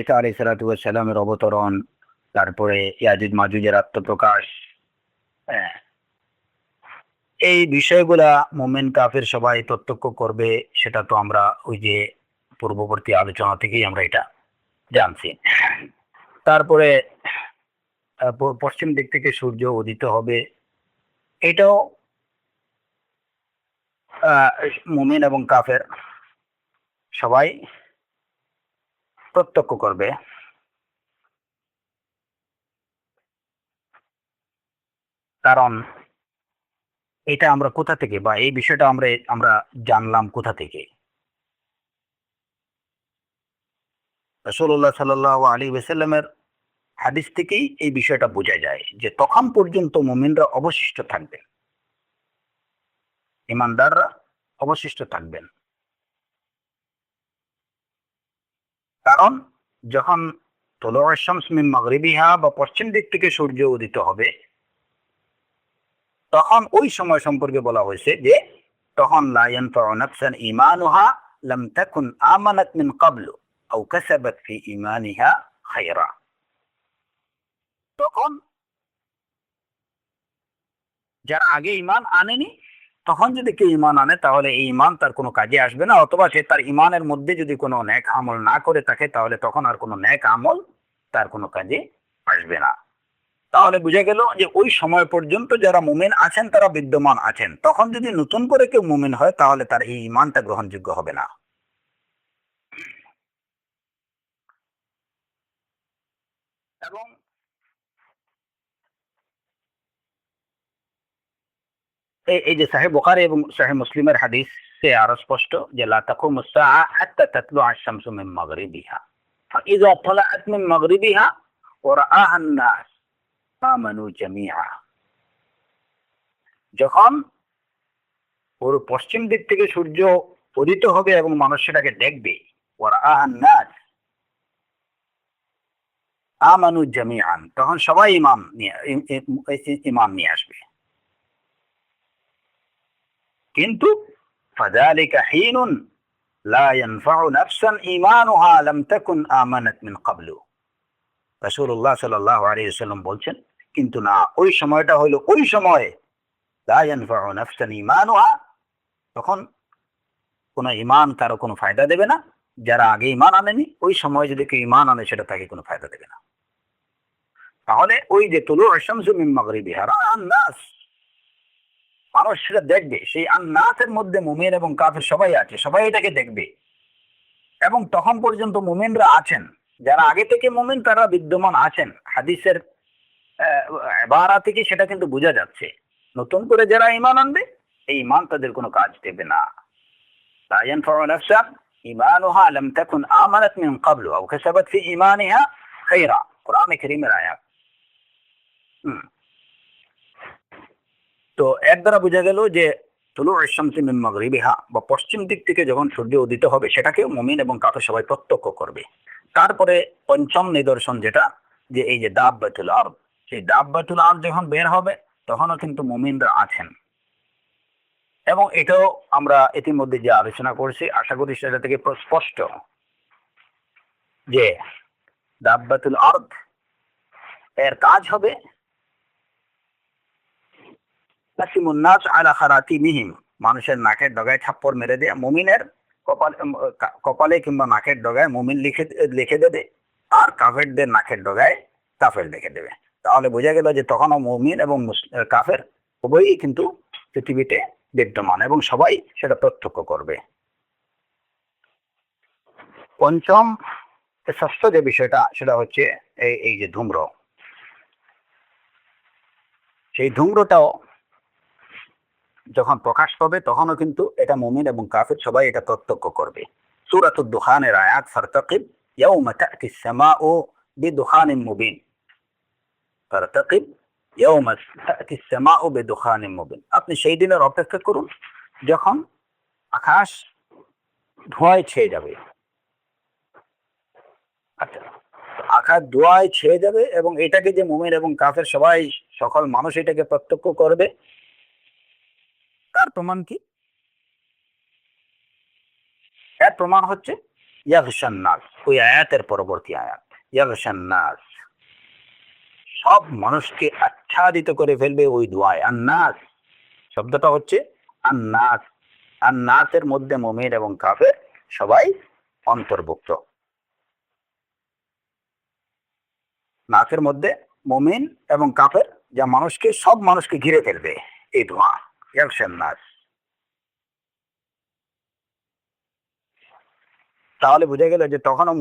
ঈসা আলাইহিস সালাতু ওয়াস সালামের অবতরণ, তারপরে ইয়াজুজ মাজুজের আত্মপ্রকাশ, হ্যাঁ, এই বিষয়গুলা মুমিন কাফের সবাই প্রত্যক্ষ করবে। সেটা তো আমরা ওই যে পূর্ববর্তী আলোচনা থেকেই আমরা এটা জানছি। তারপরে পশ্চিম দিক থেকে সূর্য উদিত হবে, এটাও মুমিন এবং কাফের সবাই প্রত্যক্ষ করবে। কারণ এটা আমরা কোথা থেকে, বা এই বিষয়টা আমরা আমরা জানলাম কোথা থেকে? রাসূলুল্লাহ সাল্লাল্লাহু আলাইহি ওয়াসাল্লামের হাদিস থেকেই এই বিষয়টা বোঝা যায় যে তখন পর্যন্ত মুমিনরা অবশিষ্ট থাকবেন, ইমানদাররা অবশিষ্ট থাকবেন। কারণ যখন তুলুউ আশ-শামস মিন মাগরিবিহা, বা পশ্চিম দিক থেকে সূর্য উদিত হবে, তখন ওই সময় সম্পর্কে বলা হয়েছে যে তখন লা ইয়ানফাউ নাফসান ঈমানুহা লাম তাকুন আমানাত মিন ক্বাবলু আও কাসাবাত ফি ঈমানিহা খায়রা। তখন যারা আগে ঈমান আনেনি, তখন যদি কেউ ঈমান আনে, তাহলে এই ঈমান তার কোনো কাজে আসবে না, অথবা সে তার ঈমানের মধ্যে যদি কোনো নেক আমল না করে থাকে, তাহলে তখন আর কোনো নেক আমল তার কোনো কাজে আসবে না। তাহলে বুঝা গেল যে ওই সময় পর্যন্ত যারা মুমিন আছেন তারা বিদ্যমান আছেন। তখন যদি নতুন করে কেউ মুমিন হয়, তাহলে তার এই ঈমানটা গ্রহণযোগ্য হবে না। এবং এই যে সাহিহ বুখারী এবং সাহিহ মুসলিমের হাদিসে আরো স্পষ্ট যে লা তাকুমুস সাআ হাত্তা তাতলুআ আশ-শামসু মিন মাগরিবিহা ফাইযা তালাআত মিন মাগরিবিহা ওয়া রাআহা আন-নাস আমানু জামিআ। যখন ওর পশ্চিম দিক থেকে সূর্য উদিত হবে এবং মানুষ সেটাকে দেখবে, ওয়া রাআহা আন-নাস আমানু জামিআন, তখন সবাই ঈমান নিয়ে আসবে। কিন্তু ফাযালিকা হীনুন লা ইয়ানফাউ নাফসান ঈমানুহা লাম তাকুন আমানাত মিন ক্বাবলু। রাসূলুল্লাহ সাল্লাল্লাহু আলাইহি ওয়াসাল্লাম বলছেন, কিন্তু না, ওই সময়টা হলো ওই সময় লা ইয়ানফাউ নাফসান ঈমানুহা, তখন কোনো ঈমান কারো কোনো ফায়দা দেবে না। যারা আগে ঈমান আনেনি, ওই সময় যদি কেউ ঈমান আনে, সেটা তাকে কোনো ফায়দা দেবে না। তাহলে ওই যে তুলুউ আশ-শামসু মিন মাগরিবিহা রাআন নাস, মানুষ সেটা দেখবে। সেই আন-নাসের মধ্যে মুমিন এবং কাফের সবাই আছে, সবাই এটাকে দেখবে। এবং তখন পর্যন্ত মুমিনরা আছেন, যারা আগে থেকে মুমিন তারা বিদ্যমান আছেন। হাদিসের ইবারা থেকে সেটা কিন্তু বোঝা যাচ্ছে। নতুন করে যারা ঈমান আনবে, এই ঈমান তাদের কোনো কাজ দেবে না। লা ইয়ানফাউ নাফসান ঈমানুহা লাম তাকুন আমানাত মিন ক্বাবলু আও কাসাবাত ফি ঈমানিহা খায়রা, কোরআনে কারীমের আয়াত। হুম। তো এর দ্বারা বোঝা গেল যে তুলুউ আশ-শামসি মিন মাগরিবিহা বা পশ্চিম দিক থেকে যখন সূর্য উদিত হবে সেটাকেও মুমিন এবং কাফের সবাই প্রত্যক্ষ করবে। তারপরে পঞ্চম নিদর্শন যেটা, যে এই যে দাব্বাতুল আরদ, সেই দাব্বাতুল আরদ যখন বের হবে তখনও কিন্তু মুমিনরা আছেন। এবং এটাও আমরা ইতিমধ্যে যে আলোচনা করছি, আশা করি সেটা থেকে স্পষ্ট যে দাব্বাতুল আরদ এর কাজ হবে তাসিমুন নাস আলা খারাতিমিহিম, মানুষের নাকের ডগায় থাপ্পড় মেরে দেয়, মুমিনের কপালে কিংবা নাকের ডগায় মুমিন লিখে লিখে দেবে, আর কাফেরদের নাকের ডগায় কাফের লিখে দেবে। তাহলে বোঝা গেল যে তখনও মুমিন এবং কাফের উভয়ই কিন্তু পৃথিবীতে বিদ্যমান এবং সবাই সেটা প্রত্যক্ষ করবে। পঞ্চম ষষ্ঠ যে বিষয়টা সেটা হচ্ছে এই যে ধূম্র, সেই ধূম্রটাও যখন প্রকাশ পাবে তখনও কিন্তু এটা মুমিন এবং কাফের সবাই এটা প্রত্যক্ষ করবে। সূরাতুদ দুখানের আয়াত, ফারতাকিব ইয়াউমা তা'তিস সামাউ বিদুখানিন মুবিন, ফারতাকিব ইয়াউমা তা'তিস সামাউ বিদুখানিন মুবিন। আপনি সেই দিনের অপেক্ষা করুন যখন আকাশ ধোঁয়ায় ছেয়ে যাবে। আচ্ছা, আকাশ ধোঁয়ায় ছেয়ে যাবে এবং এটাকে যে মুমিন এবং কাফের সবাই সকল মানুষ এটাকে প্রত্যক্ষ করবে, তার প্রমাণ কি? এর প্রমাণ হচ্ছে ইয়াগশান নাস, ওই আয়াতের পরবর্তী আয়াত, ইয়াগশান নাস, সব মানুষকে আচ্ছাদিত করে ফেলবে ওই ধোঁয়ায়। আন্নাস শব্দটা হচ্ছে আন্নাস, আন্নাসের মধ্যে মুমিন এবং কাফের সবাই অন্তর্ভুক্ত। নাসের মধ্যে মুমিন এবং কাফের, যা মানুষকে সব মানুষকে ঘিরে ফেলবে এই ধোঁয়া, ইয়াগশান নাস। তাহলে বোঝা গেল যে তখনও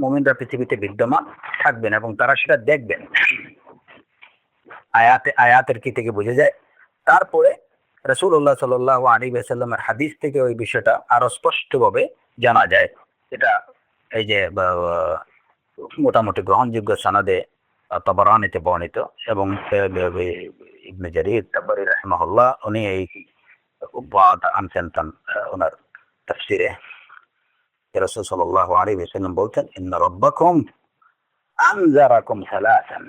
মুমিনরা পৃথিবীতে বিদ্যমান থাকবেন এবং তারা সেটা দেখবেন। আয়াতের কি থেকে বোঝা যায়? তারপরে রাসূলুল্লাহ সাল্লাল্লাহু আলাইহি ওয়াসাল্লামের হাদিস থেকে ওই বিষয়টা আরো স্পষ্টভাবে জানা যায়। এটা এই যে মোটামুটি গ্রহণযোগ্য সনদে তাবারানীতে বর্ণিত, এবং ইবনে জারীর তাবরি রাহিমাহুল্লাহ উনি এই বাদ আনছেন ওনার তাফসিরে। রাসূল সাল্লাল্লাহু আলাইহি ওয়াসাল্লাম বলতেন, ইন্না রাব্বাকুম আনজারাকুম সালাসান,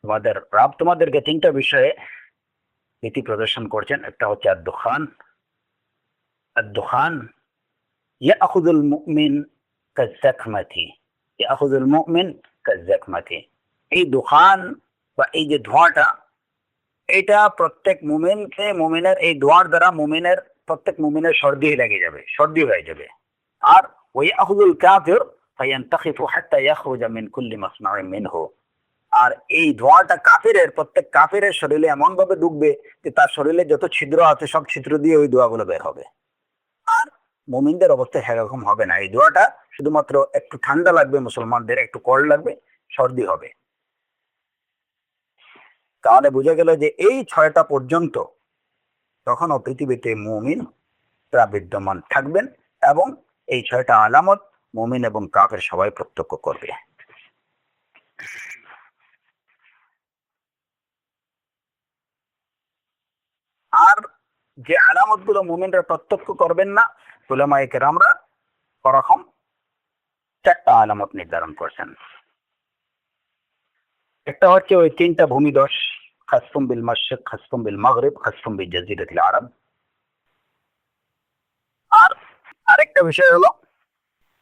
তোমাদের রব তোমাদেরকে তিনটা বিষয়ে ভীতি প্রদর্শন করছেন। একটা হচ্ছে আদ-দুখান, আদ-দুখান ইয়াখুযুল মুমিন কায-যাকমাতি, ইয়াখুযুল মুমিন কায-যাকমাতি। এই দুখান বা এই যে ধোঁয়াটা, এটা প্রত্যেক মুমিনকে, মুমিনের এই ধোঁয়ার দ্বারা মুমিনের প্রত্যেক মুমিনের সর্দি লেগে যাবে, সর্দি হয়ে যাবে। আর ওয়ায়াখুযুল কাফির ফায়ান্তাখিফু হাত্তা ইয়াখরুজা মিন কুল্লি মাসমাইন মিনহু, আর এই ধোঁয়াটা কাফিরের, প্রত্যেক কাফিরের শরীরে এমন ভাবে ঢুকবে যে তার শরীরে যত ছিদ্র আছে সব ছিদ্র দিয়ে ওই ধোঁয়াগুলো বের হবে। আর মুমিনদের অবস্থা সেরকম হবে না। এই ধোঁয়াটা শুধুমাত্র একটু ঠান্ডা লাগবে, মুসলমানদের একটু কোল্ড লাগবে, সর্দি হবে। তাহলে বোঝা গেল যে এই 6টা পর্যন্ত তখনও পৃথিবীতে মুমিনরা বিদ্যমান থাকবেন এবং এই 6টা আলামত মুমিন এবং কাফের সবাই প্রত্যক্ষ করবে। আর যে আলামত গুলো মুমিনরা প্রত্যক্ষ করবেন না, উলামায়ে কেরামরা ওরকম 4টা আলামত নির্ধারণ করছেন। একটা হচ্ছে ওই 3টা ভূমিধস, খাসফুম বিল মাশরিক, খাসফুম বিল মাগরিব, খাসফুম বিল জাজিরাতিল আরব। আর আরেকটা বিষয় হলো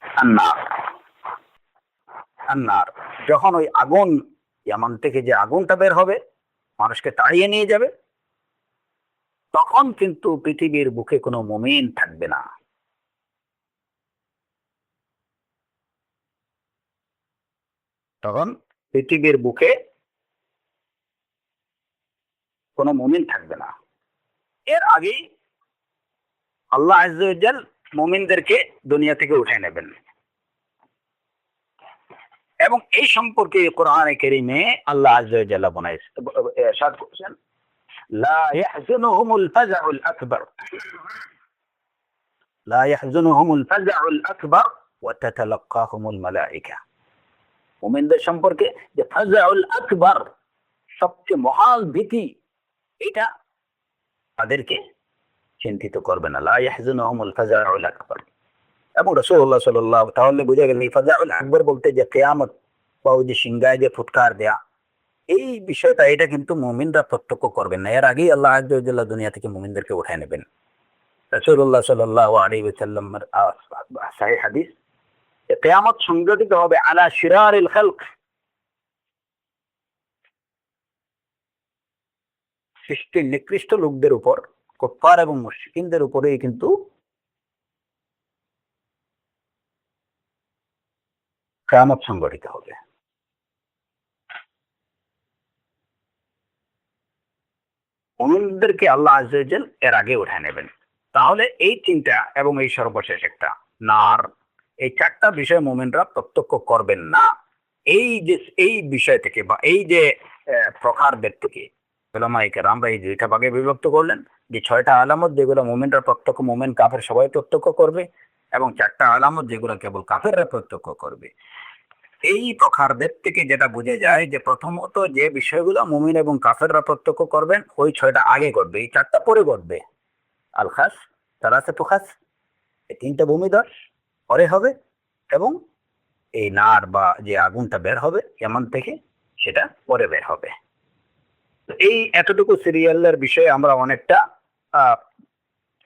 আন্নার, আন্নার যখন ওই আগুন, ইয়ামান থেকে যে আগুনটা বের হবে মানুষকে তাড়িয়ে নিয়ে যাবে, তখন কিন্তু পৃথিবীর বুকে কোনো মুমিন থাকবে না। তখন পৃথিবীর বুকে কোনো মুমিন থাকবে না। এর আগেই আল্লাহ আযজা ওয়া জাল মুমিনদেরকে দুনিয়া থেকে উঠে নেবেন। এবং এই সম্পর্কে কোরআনে কারীমে আল্লাহ আযজা ওয়া জাল ইরশাদ করেছেন, লা ইয়াহজুনুহুমুল ফাজউল আকবার, লা ইয়াহজুনুহুমুল ফাজউল আকবার ওয়া তাতালাক্কাহুমুল মালায়েকা। মুমিনদের সম্পর্কে যে ফাজাউল আকবার, সবচেয়ে মহান ভীতি, এটা তাদেরকে চিন্তিত করবে না। লা ইয়াহজুনুহুমুল ফাজাউল আকবার। এবং রাসূলুল্লাহ সাল্লাল্লাহু, তাহলে বুঝা গেল এই ফাজাউল আকবার বলতে যে কিয়ামত বা ওই যে সিংহায় যে ফুৎকার দেয়া, এই বিষয়টা এটা কিন্তু মুমিনরা প্রত্যক্ষ করবেন না। এর আগেই আল্লাহ আযজা ওয়া জাল্লা দুনিয়া থেকে মুমিনদেরকে উঠায় নেবেন। রাসূলুল্লাহ সাল্লাল্লাহু আলাইহি ওয়াসাল্লামের সহিহ হাদিস, কিয়ামত সংঘটিত হবে আলা শিরারিল খালক, সৃষ্টির নিকৃষ্ট লোকদের উপর, কুফার এবং মুশরিকদের উপরেই কিন্তু কিয়ামত সংঘটিত হবে। মুমিনদেরকে আল্লাহ আযজা ওয়া জাল এর আগে উঠায় নেবেন। তাহলে এই তিনটা এবং এই সর্বশেষ একটা নার, এই চারটা বিষয় মুমিনরা প্রত্যক্ষ করবেন না। এই যে এই বিষয় থেকে বা এই যে প্রকারভেদ থেকে উলামায়ে কেরামরা এই দুইটা ভাগে বিভক্ত করলেন, যে 6টা আলামত যেগুলো মুমিনরা প্রত্যক্ষ, মুমিন কাফের সবাই প্রত্যক্ষ করবে, এবং 4টা আলামত যেগুলো কেবল কাফেররা প্রত্যক্ষ করবে। এই প্রকারভেদ থেকে যেটা বোঝা যায় যে প্রথমত যে বিষয়গুলো মুমিন এবং কাফেররা প্রত্যক্ষ করবেন ওই 6টা আগে ঘটবে, এই 4টা পরে ঘটবে। আল খাস, সালাসাতু খাস, এই 3টা ভূমিধস পরে হবে, এবং এই নার বা যে আগুনটা বের হবে এমন থেকে সেটা পরে বের হবে। এই এতটুকু সিরিয়ালের বিষয়ে আমরা অনেকটা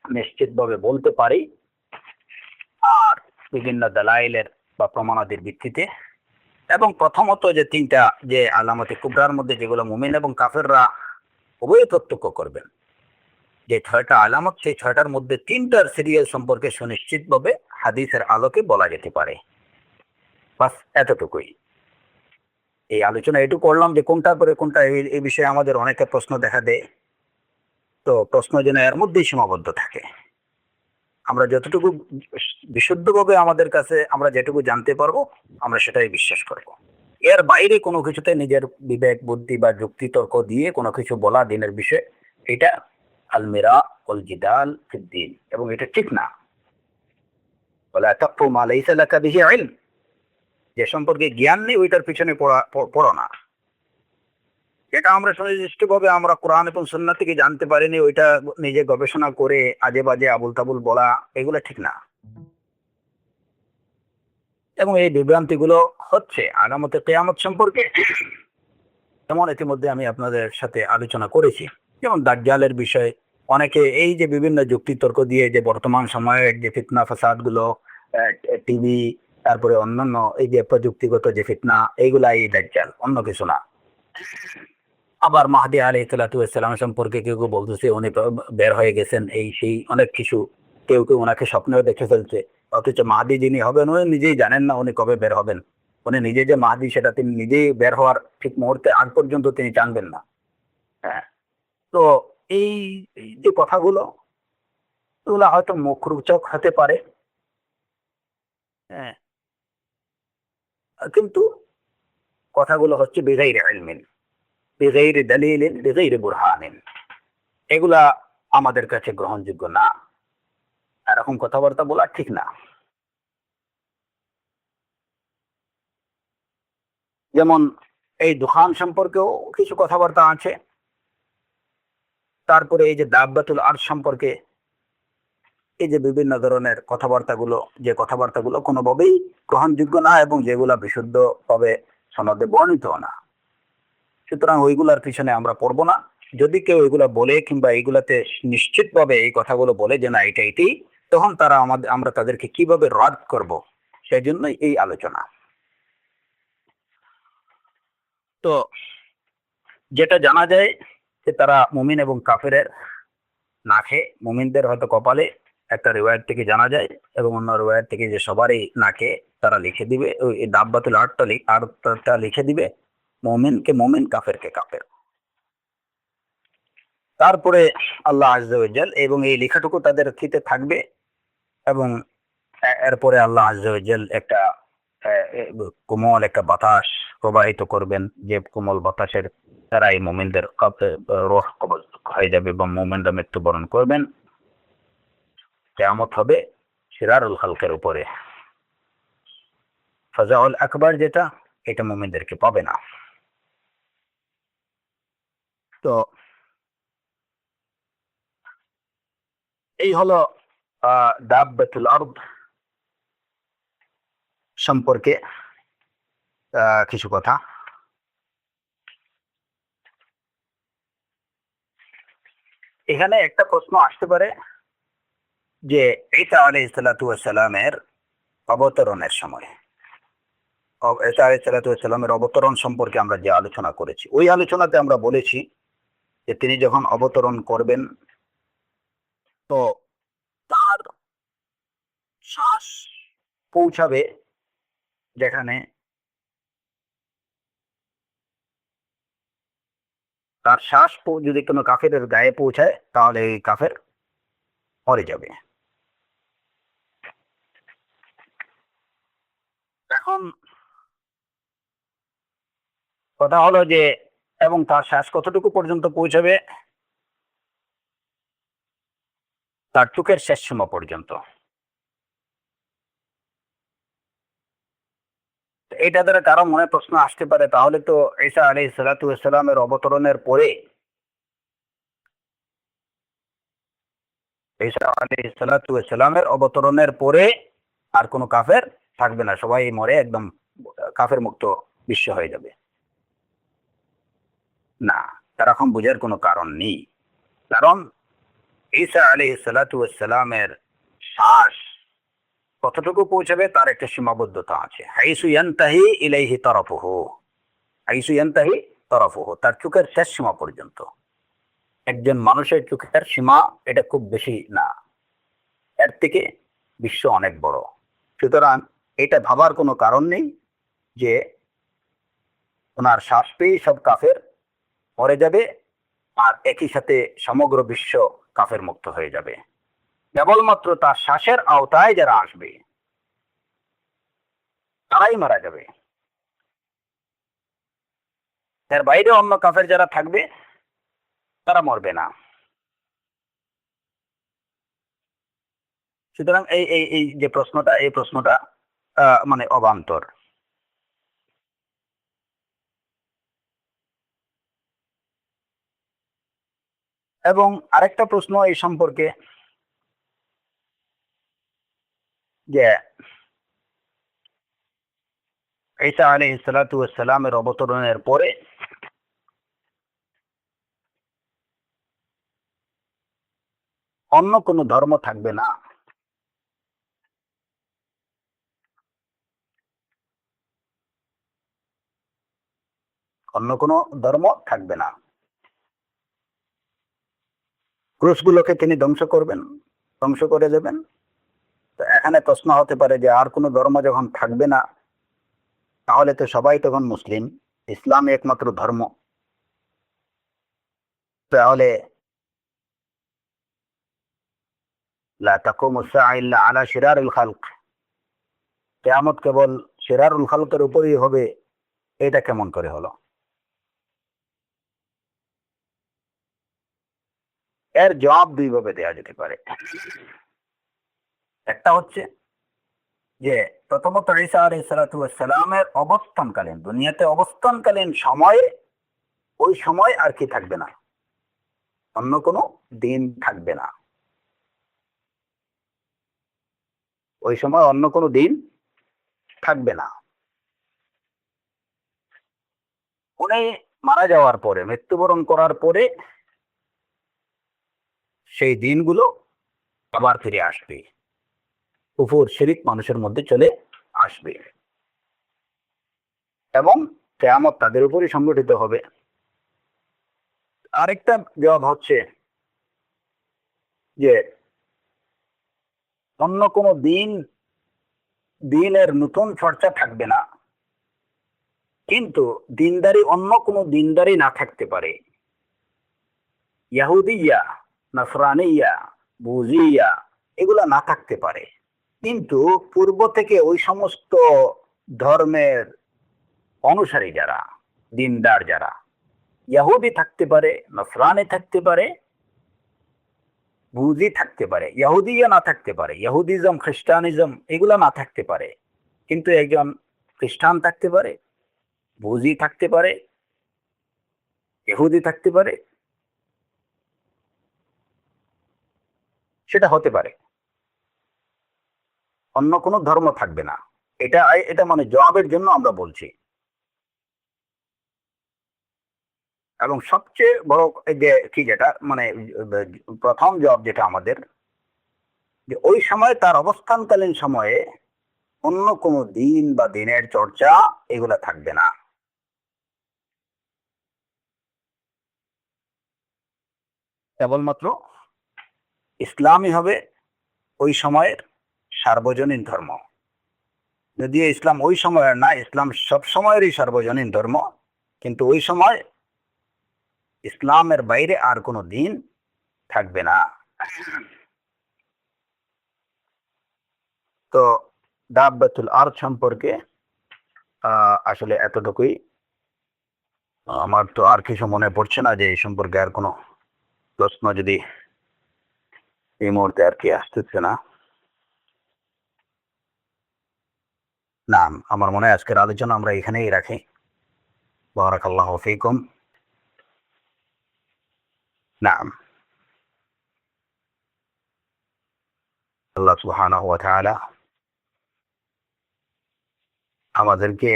নিশ্চিতভাবে বলতে পারি। আর বিভিন্ন দালাইলের বা প্রমাণাদির ভিত্তিতে, এবং প্রথমত যে 3টা যে আলামতে কুবরার মধ্যে যেগুলো মুমিন এবং কাফেররা উভয় প্রত্যক্ষ করবেন, যে 6টা আলামত, সেই 6টার মধ্যে 3টার সিরিয়াল সম্পর্কে সুনিশ্চিতভাবে হাদিসের আলোকে বলা যেতে পারে। বাস এতটুকুই। এই আলোচনা এটুকু করলাম যে কোনটার পরে কোনটা, এই বিষয়ে আমাদের অনেকে প্রশ্ন দেখা দেয়। তো প্রশ্ন যেন এর মধ্যেই সীমাবদ্ধ থাকে। আমরা যতটুকু বিশুদ্ধভাবে আমাদের কাছে আমরা যেটুকু জানতে পারবো আমরা সেটাই বিশ্বাস করব। এর বাইরে কোনো কিছুতে নিজের বিবেক বুদ্ধি বা যুক্তি তর্ক দিয়ে কোনো কিছু বলা দিনের বিষয়, এটা আলমিরা ওয়াল জিদাল ফিদ্দিন, এবং এটা ঠিক না। ওয়ালা তাকফু মা লাইসা লাকা বিহি ইলম, যে সম্পর্কে জ্ঞান নেই ওইটার পিছনে পড়ো না। এটা আমরা সুনির্দিষ্টভাবে আমরা কোরআন এবং সুন্নাহ থেকে জানতে পারিনি, ওইটা নিজে গবেষণা করে আজে বাজে আবুল তাবুল বলা, এগুলো ঠিক না। এবং এই বিভ্রান্তিগুলো হচ্ছে আলামতে কিয়ামত সম্পর্কে, যেমন ইতিমধ্যে আমি আপনাদের সাথে আলোচনা করেছি। যেমন দাজ্জালের বিষয়, অনেকে এই যে বিভিন্ন যুক্তি তর্ক দিয়ে যে বর্তমান সময়ের যে ফিতনা ফাসাদ গুলো, টিভি, তারপরে অন্যান্য এই যে প্রযুক্তিগত যে ফিতনা, এইগুলা এই দাজ্জাল, অন্য কিছু না। আবার মাহদী আলাইহিস সালাতু ওয়াস সালাম সম্পর্কে কেউ কেউ বলতেছে উনি বের হয়ে গেছেন, এই সেই অনেক কিছু। কেউ কেউ ওনাকে স্বপ্নেও দেখে ফেলছে, অথচ মাহদী যিনি হবেন উনি নিজেই জানেন না উনি কবে বের হবেন। উনি নিজে যে মাহদী সেটা তিনি নিজেই বের হওয়ার ঠিক মুহূর্তে আগ পর্যন্ত তিনি জানবেন না। হ্যাঁ, তো এই এই যে কথাগুলো, এগুলো হয়তো মুখরোচক হতে পারে, হ্যাঁ, কিন্তু কথাগুলো হচ্ছে বিগাইরি ইলমিন, বিগাইরি দালিলিন, বিগাইরি বুরহানিন, এগুলা আমাদের কাছে গ্রহণযোগ্য না। এরকম কথাবার্তা বলা ঠিক না। যেমন এই দোকান সম্পর্কেও কিছু কথাবার্তা আছে। তারপরে এই যে দাব্বাতুল আরশ সম্পর্কে এই যে বিভিন্ন ধরনের কথাবার্তাগুলো, যে কথাবার্তাগুলো কোনোভাবেই গ্রহণযোগ্য না, এবং যেগুলা বিশুদ্ধভাবে সনদে বর্ণিত না। সুতরাং ওইগুলার পিছনে আমরা পড়বো না। যদি কেউ এগুলা বলে কিংবা এইগুলাতে নিশ্চিতভাবে এই কথাগুলো বলে যে না এটা এটাই, তখন তারা আমরা তাদেরকে কিভাবে রদ করব, সেই জন্যই এই আলোচনা। তো যেটা জানা যায় যে তারা মুমিন এবং কাফেরের নাকে, মুমিনদের হয়তো কপালে, একটা রিওয়ায়াত থেকে জানা যায়, এবং অন্য রিওয়ায়াত থেকে যে সবারই নাকে তারা লিখে দিবে, ওই দাব্বাতুল আরটা লিখে দিবে, মুমিনকে মুমিন, কাফেরকে কাফের। তারপরে আল্লাহ আযজা ওয়া জাল, এবং এই লেখাটুকু তাদের ফিতে থাকবে, এবং এরপরে আল্লাহ আযজা ওয়া জাল একটা কোমল একটা বাতাস প্রবাহিত করবেন, যে কোমল বাতাসের দ্বারা এই মুমিনদের রূহ কবজ হয়ে যাবে এবং মুমিনরা মৃত্যুবরণ করবেন। কিয়ামত হবে শিরারুল খালকের উপরে। ফাজাউল আকবার যেটা, এটা মুমিনদেরকে পাবে না। তো এই হলো দাব্বাতুল আরদ সম্পর্কে কিছু কথা। এখানে একটা প্রশ্ন আসতে পারে যে ঈসা আলাইহিস সালাতু ওয়াস সালামের অবতরণের সময়, ঈসা আলাইহিস সালাতু ওয়াস সালামের অবতরণ সম্পর্কে আমরা যে আলোচনা করেছি, ওই আলোচনাতে আমরা বলেছি যে তিনি যখন অবতরণ করবেন তো তার শ্বাস পৌঁছাবে যেখানে, তার শ্বাস যদি কোনো কাফেরের গায়ে পৌঁছায় তাহলে এই কাফের মরে যাবে। এখন কথা হলো যে এবং তার শ্বাস কতটুকু পর্যন্ত পৌঁছাবে, তার চোখের শেষ সীমা পর্যন্ত। এটা দ্বারা কারো মনে প্রশ্ন আসতে পারে, তাহলে তো ঈসা আলাইহিস সালাতু ওয়াস সালামের অবতরণের পরে, ঈসা আলাইহিস সালাতু ওয়াস সালামের অবতরণের পরে আর কোনো কাফের থাকবে না, সবাই মরে একদম কাফের মুক্ত বিশ্ব হয়ে যাবে। না, এরকম বোঝার কোনো কারণ নেই। কারণ ঈসা আলাইহিস সালাতু ওয়াস সালামের শ্বাস কতটুকু পৌঁছাবে তার একটা সীমাবদ্ধতা আছে। হাইসু ইয়ানতাহি ইলাইহি তারাফুহু, হাইসু ইয়ানতাহি তারাফুহু, তার চোখের শেষ সীমা পর্যন্ত। একজন মানুষের চোখের সীমা এটা খুব বেশি না, এর থেকে বিশ্ব অনেক বড়। সুতরাং এটা ভাবার কোনো কারণ নেই যে ওনার শ্বাস পেয়ে সব কাফের মরে যাবে আর একই সাথে সমগ্র বিশ্ব কাফের মুক্ত হয়ে যাবে। কেবলমাত্র তার শ্বাসের আওতায় যারা আসবে তারাই মারা যাবে, এর বাইরে অন্য কাফের যারা থাকবে তারা মরবে না। সুতরাং এই এই এই যে প্রশ্নটা, এই প্রশ্নটা মানে অবান্তর। এবং আরেকটা প্রশ্ন এই সম্পর্কে যে ঈসা আলাইহিস সালাতু ওয়াস সালামের অবতরণের পরে অন্য কোনো ধর্ম থাকবে না। অন্য কোনো ধর্ম থাকবে না, ক্রুশগুলোকে তিনি ধ্বংস করবেন, ধ্বংস করে দেবেন। তো এখানে প্রশ্ন হতে পারে যে আর কোনো ধর্ম যখন থাকবে না তাহলে তো সবাই তখন মুসলিম, ইসলাম একমাত্র ধর্ম, তাহলে লা তাকুমু সাআ ইল্লা আলা শিরারিল খালক, কিয়ামত কেবল শিরারুল খালকের উপরই হবে, এটা কেমন করে হলো? এর জবাব দুইভাবে দেওয়া যেতে পারে। একটা হচ্ছে যে প্রথমত ঈসা আলাইহিস সালাতু ওয়াস সালামের অবস্থানকালীন, দুনিয়াতে অবস্থানকালীন সময়ে, ওই সময় আর কি থাকবে না, অন্য কোনো দিন থাকবে না, ওই সময় অন্য কোনো দিন থাকবে না। উনি মারা যাওয়ার পরে, মৃত্যুবরণ করার পরে সেই দিনগুলো আবার ফিরে আসবে, কুফর শিরিক মানুষের মধ্যে চলে আসবে এবং কিয়ামত তাদের উপরই সংগঠিত হবে। আরেকটা জবাব হচ্ছে যে অন্য কোনো দিনের নতুন চর্চা থাকবে না, কিন্তু দিনদারি অন্য কোনো দিনদারি না থাকতে পারে। ইয়াহুদিয়া, নাসরানিয়া, বুজিয়া এগুলা না থাকতে পারে, কিন্তু পূর্ব থেকে ওই সমস্ত ধর্মের অনুসারী যারা, দিনদার যারা, ইহুদি থাকতে পারে, নসরানি থাকতে পারে, বুজি থাকতে পারে, ইহুদিয়া না থাকতে পারে, ইহুদিজম খ্রিস্টানিজম এগুলা না থাকতে পারে, কিন্তু একজন খ্রিস্টান থাকতে পারে, বুঝি থাকতে পারে, ইহুদি থাকতে পারে, সেটা হতে পারে, অন্য কোনো ধর্ম থাকবে না। এটা এটা মানে জবাবের জন্য আমরা বলছি। এবং সবচেয়ে বড় এই যে কি যেটা মানে প্রথম জবাব যেটা আমাদের, যে ওই সময় তার অবস্থানকালীন সময়ে অন্য কোনো দিন বা দিনের চর্চা এগুলা থাকবে না। কেবলমাত্র ইসলামই হবে ওই সময়ের সার্বজনীন ধর্ম। যদিও ইসলাম ওই সময়ের না, ইসলাম সব সময়েরই সার্বজনীন ধর্ম, কিন্তু ওই সময় ইসলামের বাইরে আর কোনো দিন থাকবে না। তো দাব্বাতুল আরদ সম্পর্কে আসলে এতটুকুই। আমার তো আর কিছু মনে পড়ছে না যে এই সম্পর্কে আর কোনো প্রশ্ন যদি এই মুহূর্তে আর কি আসতেছে না। না, আমার মনে হয় আজকের আলোচনা আমরা এখানেই রাখি। বারাকাল্লাহু ফিকুম। নাম, আল্লাহ সুবহানাহু ওয়া তাআলা আমাদেরকে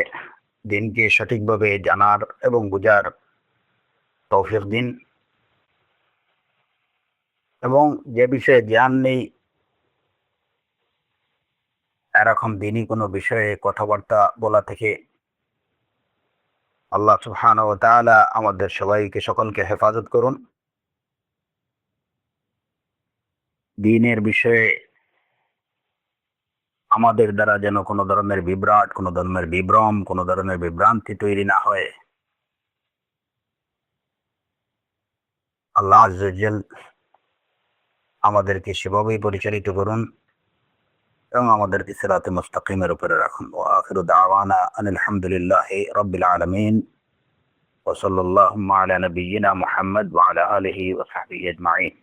দিনকে সঠিকভাবে জানার এবং বোঝার তৌফিক দিন, এবং যে বিষয়ে জ্ঞান নেই এরকম দিনই কোনো বিষয়ে কথাবার্তা বলা থেকে আল্লাহ সুবহানাহু ওয়া তাআলা আমাদের সবাইকে সকলকে হেফাজত করুন। দিনের বিষয়ে আমাদের দ্বারা যেন কোনো ধরনের বিভ্রাট, কোনো ধরনের বিভ্রম, কোনো ধরনের বিভ্রান্তি তৈরি না হয়। আল্লাহ আযজা ওয়া জাল আমাদেরকে সেভাবেই পরিচালিত করুন এবং আমাদেরকে সিরাতে মুস্তাকিমের উপরে রাখুন। ওয়া আখিরু দাওয়ানা আনিল হামদুলিল্লাহি রাব্বিল আলামিন ওয়া সাল্লাল্লাহু আলা নাবিয়্যিনা মুহাম্মদ ওয়া আলা আলিহি ওয়া সাহবিহি আজমাইন।